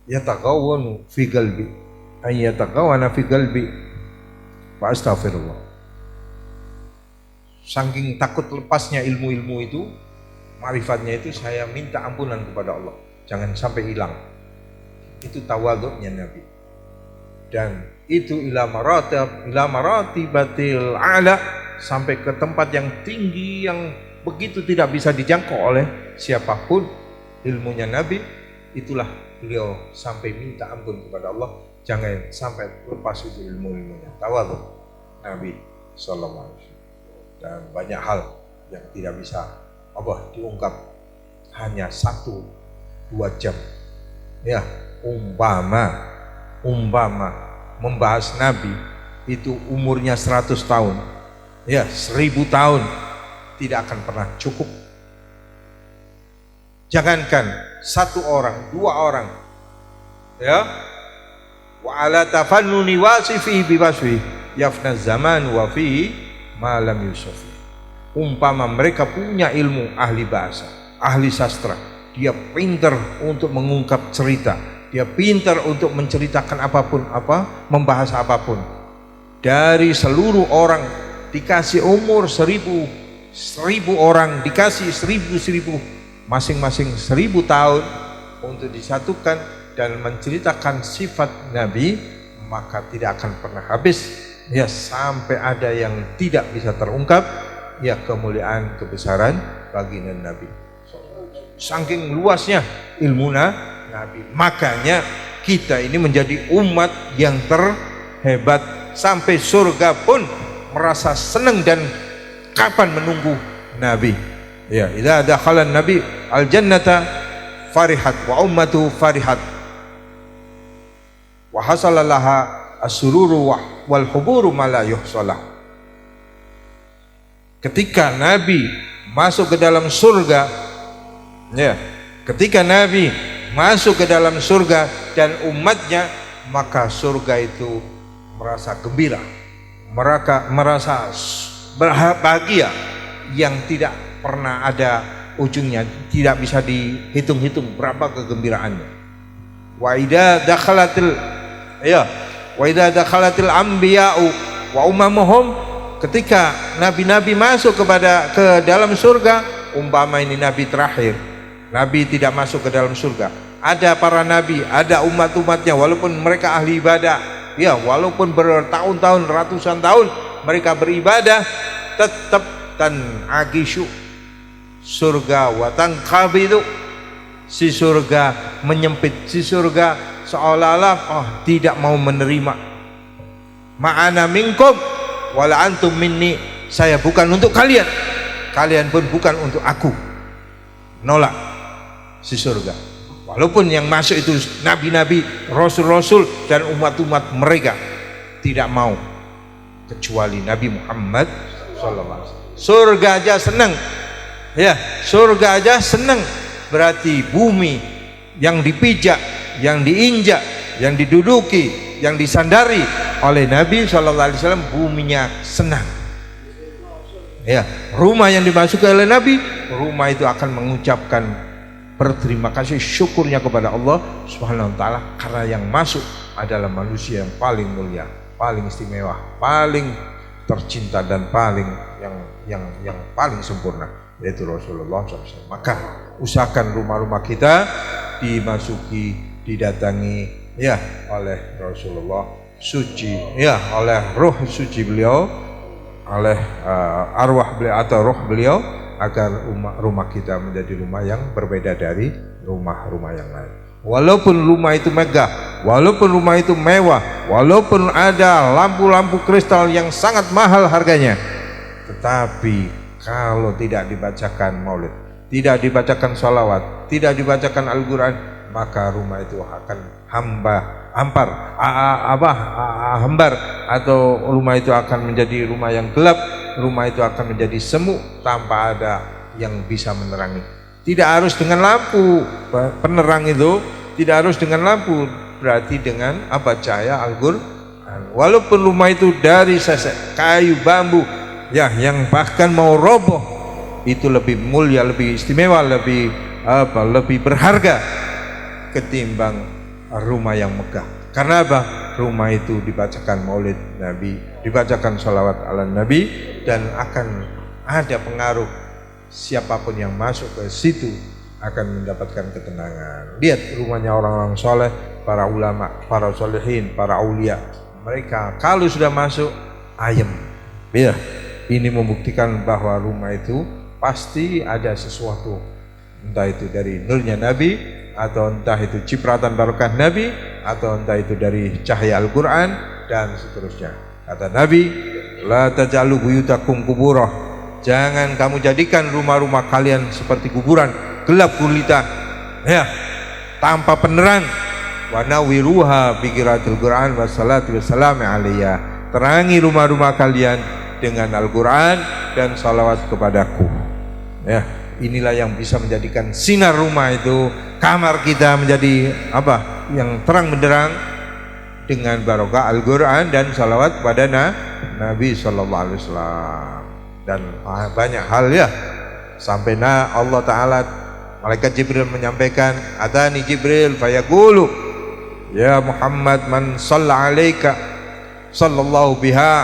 yatagawwanu fi qalbi, yatagawwana fi qalbi, fa astaghfirullah. Saking takut lepasnya ilmu-ilmu itu, ma'rifatnya itu, saya minta ampunan kepada Allah, jangan sampai hilang. Itu tawadhu'nya Nabi, dan itu ila maratibatil a'la, sampai ke tempat yang tinggi yang begitu tidak bisa dijangkau oleh siapapun ilmunya Nabi. Itulah beliau sampai minta ampun kepada Allah, jangan sampai lepas itu ilmu-ilmunya. Tawadhu Nabi sallallahu alaihi wasallam. Dan banyak hal yang tidak bisa diungkap hanya 1-2 jam. Ya, umpama membahas Nabi itu umurnya 100 tahun, ya, 1000 tahun, tidak akan pernah cukup. Jangankan 1 orang, 2 orang, ya, wa ala tafannuni wasifi biwasfi yafna zaman wa fihi ma lam yusafi. Umpama mereka punya ilmu, ahli bahasa, ahli sastra, dia pintar untuk mengungkap cerita, dia pintar untuk menceritakan apapun, membahas apapun. Dari seluruh orang dikasih umur 1000 orang, dikasih 1000 masing-masing 1000 tahun untuk disatukan dan menceritakan sifat Nabi, maka tidak akan pernah habis, ya, sampai ada yang tidak bisa terungkap, ya, kemuliaan kebesaran baginda Nabi. Saking luasnya ilmu Nabi, makanya kita ini menjadi umat yang terhebat, sampai surga pun merasa senang dan kapan menunggu Nabi. Ya, idza dakhala Nabi al-jannata farihat wa ummatu farihat wa hasala laha as-sururu wal huburu ma la yuhsalah. Ketika Nabi masuk ke dalam surga, ya, ketika Nabi masuk ke dalam surga dan umatnya, maka surga itu merasa gembira, merasa bahagia yang tidak pernah ada ujungnya, tidak bisa dihitung-hitung berapa kegembiraannya. Wa idza dakhalatil anbiya'u wa umamuhum, ketika nabi-nabi masuk ke dalam surga, umpama ini nabi terakhir, nabi tidak masuk ke dalam surga, ada para nabi, ada umat-umatnya, walaupun mereka ahli ibadah, ya, walaupun bertahun-tahun, ratusan tahun mereka beribadah, tetap agishu surga watang kabidu, si surga menyempit, si surga seolah-olah tidak mau menerima. Ma'ana minkum wala antum minni, saya bukan untuk kalian, kalian pun bukan untuk aku. Nolak si surga, walaupun yang masuk itu nabi-nabi, rasul-rasul dan umat-umat mereka, tidak mau kecuali Nabi Muhammad SAW. Surga aja senang, ya, surga aja senang, berarti bumi yang dipijak, yang diinjak, yang diduduki, yang disandari oleh Nabi SAW, buminya senang. Ya, rumah yang dimasuki oleh Nabi, rumah itu akan mengucapkan berterima kasih, syukurnya kepada Allah Subhanahu wa taala, karena yang masuk adalah manusia yang paling mulia, paling istimewa, paling tercinta, dan paling yang paling sempurna, yaitu Rasulullah SAW. Maka usahakan rumah-rumah kita dimasuki, didatangi, ya, oleh Rasulullah suci, ya, oleh ruh suci beliau, oleh arwah beliau atau roh beliau, agar rumah kita menjadi rumah yang berbeda dari rumah-rumah yang lain. Walaupun rumah itu megah, walaupun rumah itu mewah, walaupun ada lampu-lampu kristal yang sangat mahal harganya, tetapi kalau tidak dibacakan maulid, tidak dibacakan sholawat, tidak dibacakan Al-Quran, maka rumah itu akan hambar, atau rumah itu akan menjadi rumah yang gelap, rumah itu akan menjadi semu tanpa ada yang bisa menerangi. Tidak harus dengan lampu, penerang itu tidak harus dengan lampu, berarti dengan cahaya Al-Quran. Walaupun rumah itu dari sesek kayu bambu, ya, yang bahkan mau roboh, itu lebih mulia, lebih istimewa, lebih berharga ketimbang rumah yang megah. Karena apa? Rumah itu dibacakan maulid Nabi, dibacakan sholawat ala Nabi, dan akan ada pengaruh, siapapun yang masuk ke situ akan mendapatkan ketenangan. Lihat rumahnya orang-orang soleh, para ulama, para solehin, para aulia, mereka kalau sudah masuk ayem, ya. Ini membuktikan bahwa rumah itu pasti ada sesuatu, entah itu dari nurnya Nabi, atau entah itu cipratan barokah Nabi, atau entah itu dari cahaya Al-Quran, dan seterusnya. Kata Nabi, la taj'alu buyutakum kuburah, jangan kamu jadikan rumah-rumah kalian seperti kuburan, gelap gulita, ya, tanpa penerang. Wa nawiruha bi qiraatil Quran wassalatu wassalamu alaiya, terangi rumah-rumah kalian dengan Al-Quran dan salawat kepadaku. Ya, inilah yang bisa menjadikan sinar rumah itu, kamar kita menjadi yang terang benderang dengan barokah Al-Quran dan salawat pada Nabi Sallallahu Alaihi Wasallam. Dan banyak hal, ya, sampai Allah Ta'ala, malaikat Jibril menyampaikan, atani Jibril fayaqulu ya Muhammad man shalla alaika sallallahu biha,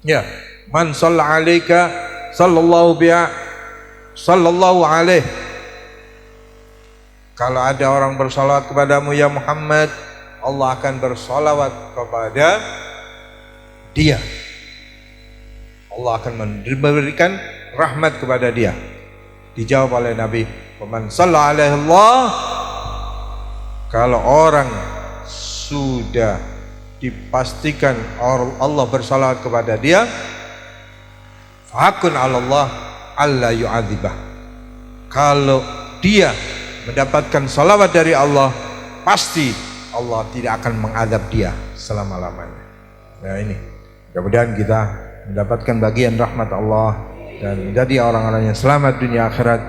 ya, man shalla alaika sallallahu biha sallallahu alaih. Kalau ada orang bersalawat kepadamu ya Muhammad, Allah akan bersalawat kepada dia. Allah akan memberikan rahmat kepada dia. Dijawab oleh Nabi, "Man shalla alaihi Allah." Kalau orang sudah dipastikan Allah bersalawat kepada dia, hakun 'ala Allah alla yu'adzibah. Kalau dia mendapatkan salawat dari Allah, pasti Allah tidak akan mengadab dia selama-lamanya. Nah, ini mudah-mudahan kita mendapatkan bagian rahmat Allah dan menjadi orang-orang yang selamat dunia akhirat,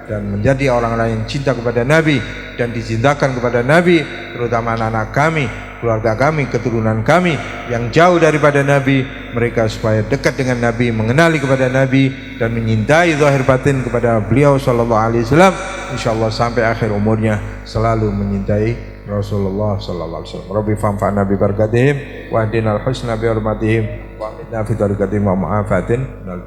dan menjadi orang-orang yang cinta kepada Nabi dan dicintakan kepada Nabi, terutama anak-anak kami, keluarga kami, keturunan kami yang jauh daripada Nabi, mereka supaya dekat dengan Nabi, mengenali kepada Nabi, dan menyintai zahir batin kepada beliau sallallahu alaihi wasallam, insyaallah sampai akhir umurnya selalu menyintai Rasulullah sallallahu alaihi wasallam. Rabbi fanfa'na bi barakatihim wa hdinal husna bi hurmatihim wa aminna fi tariqatihim wa mu'afatin minal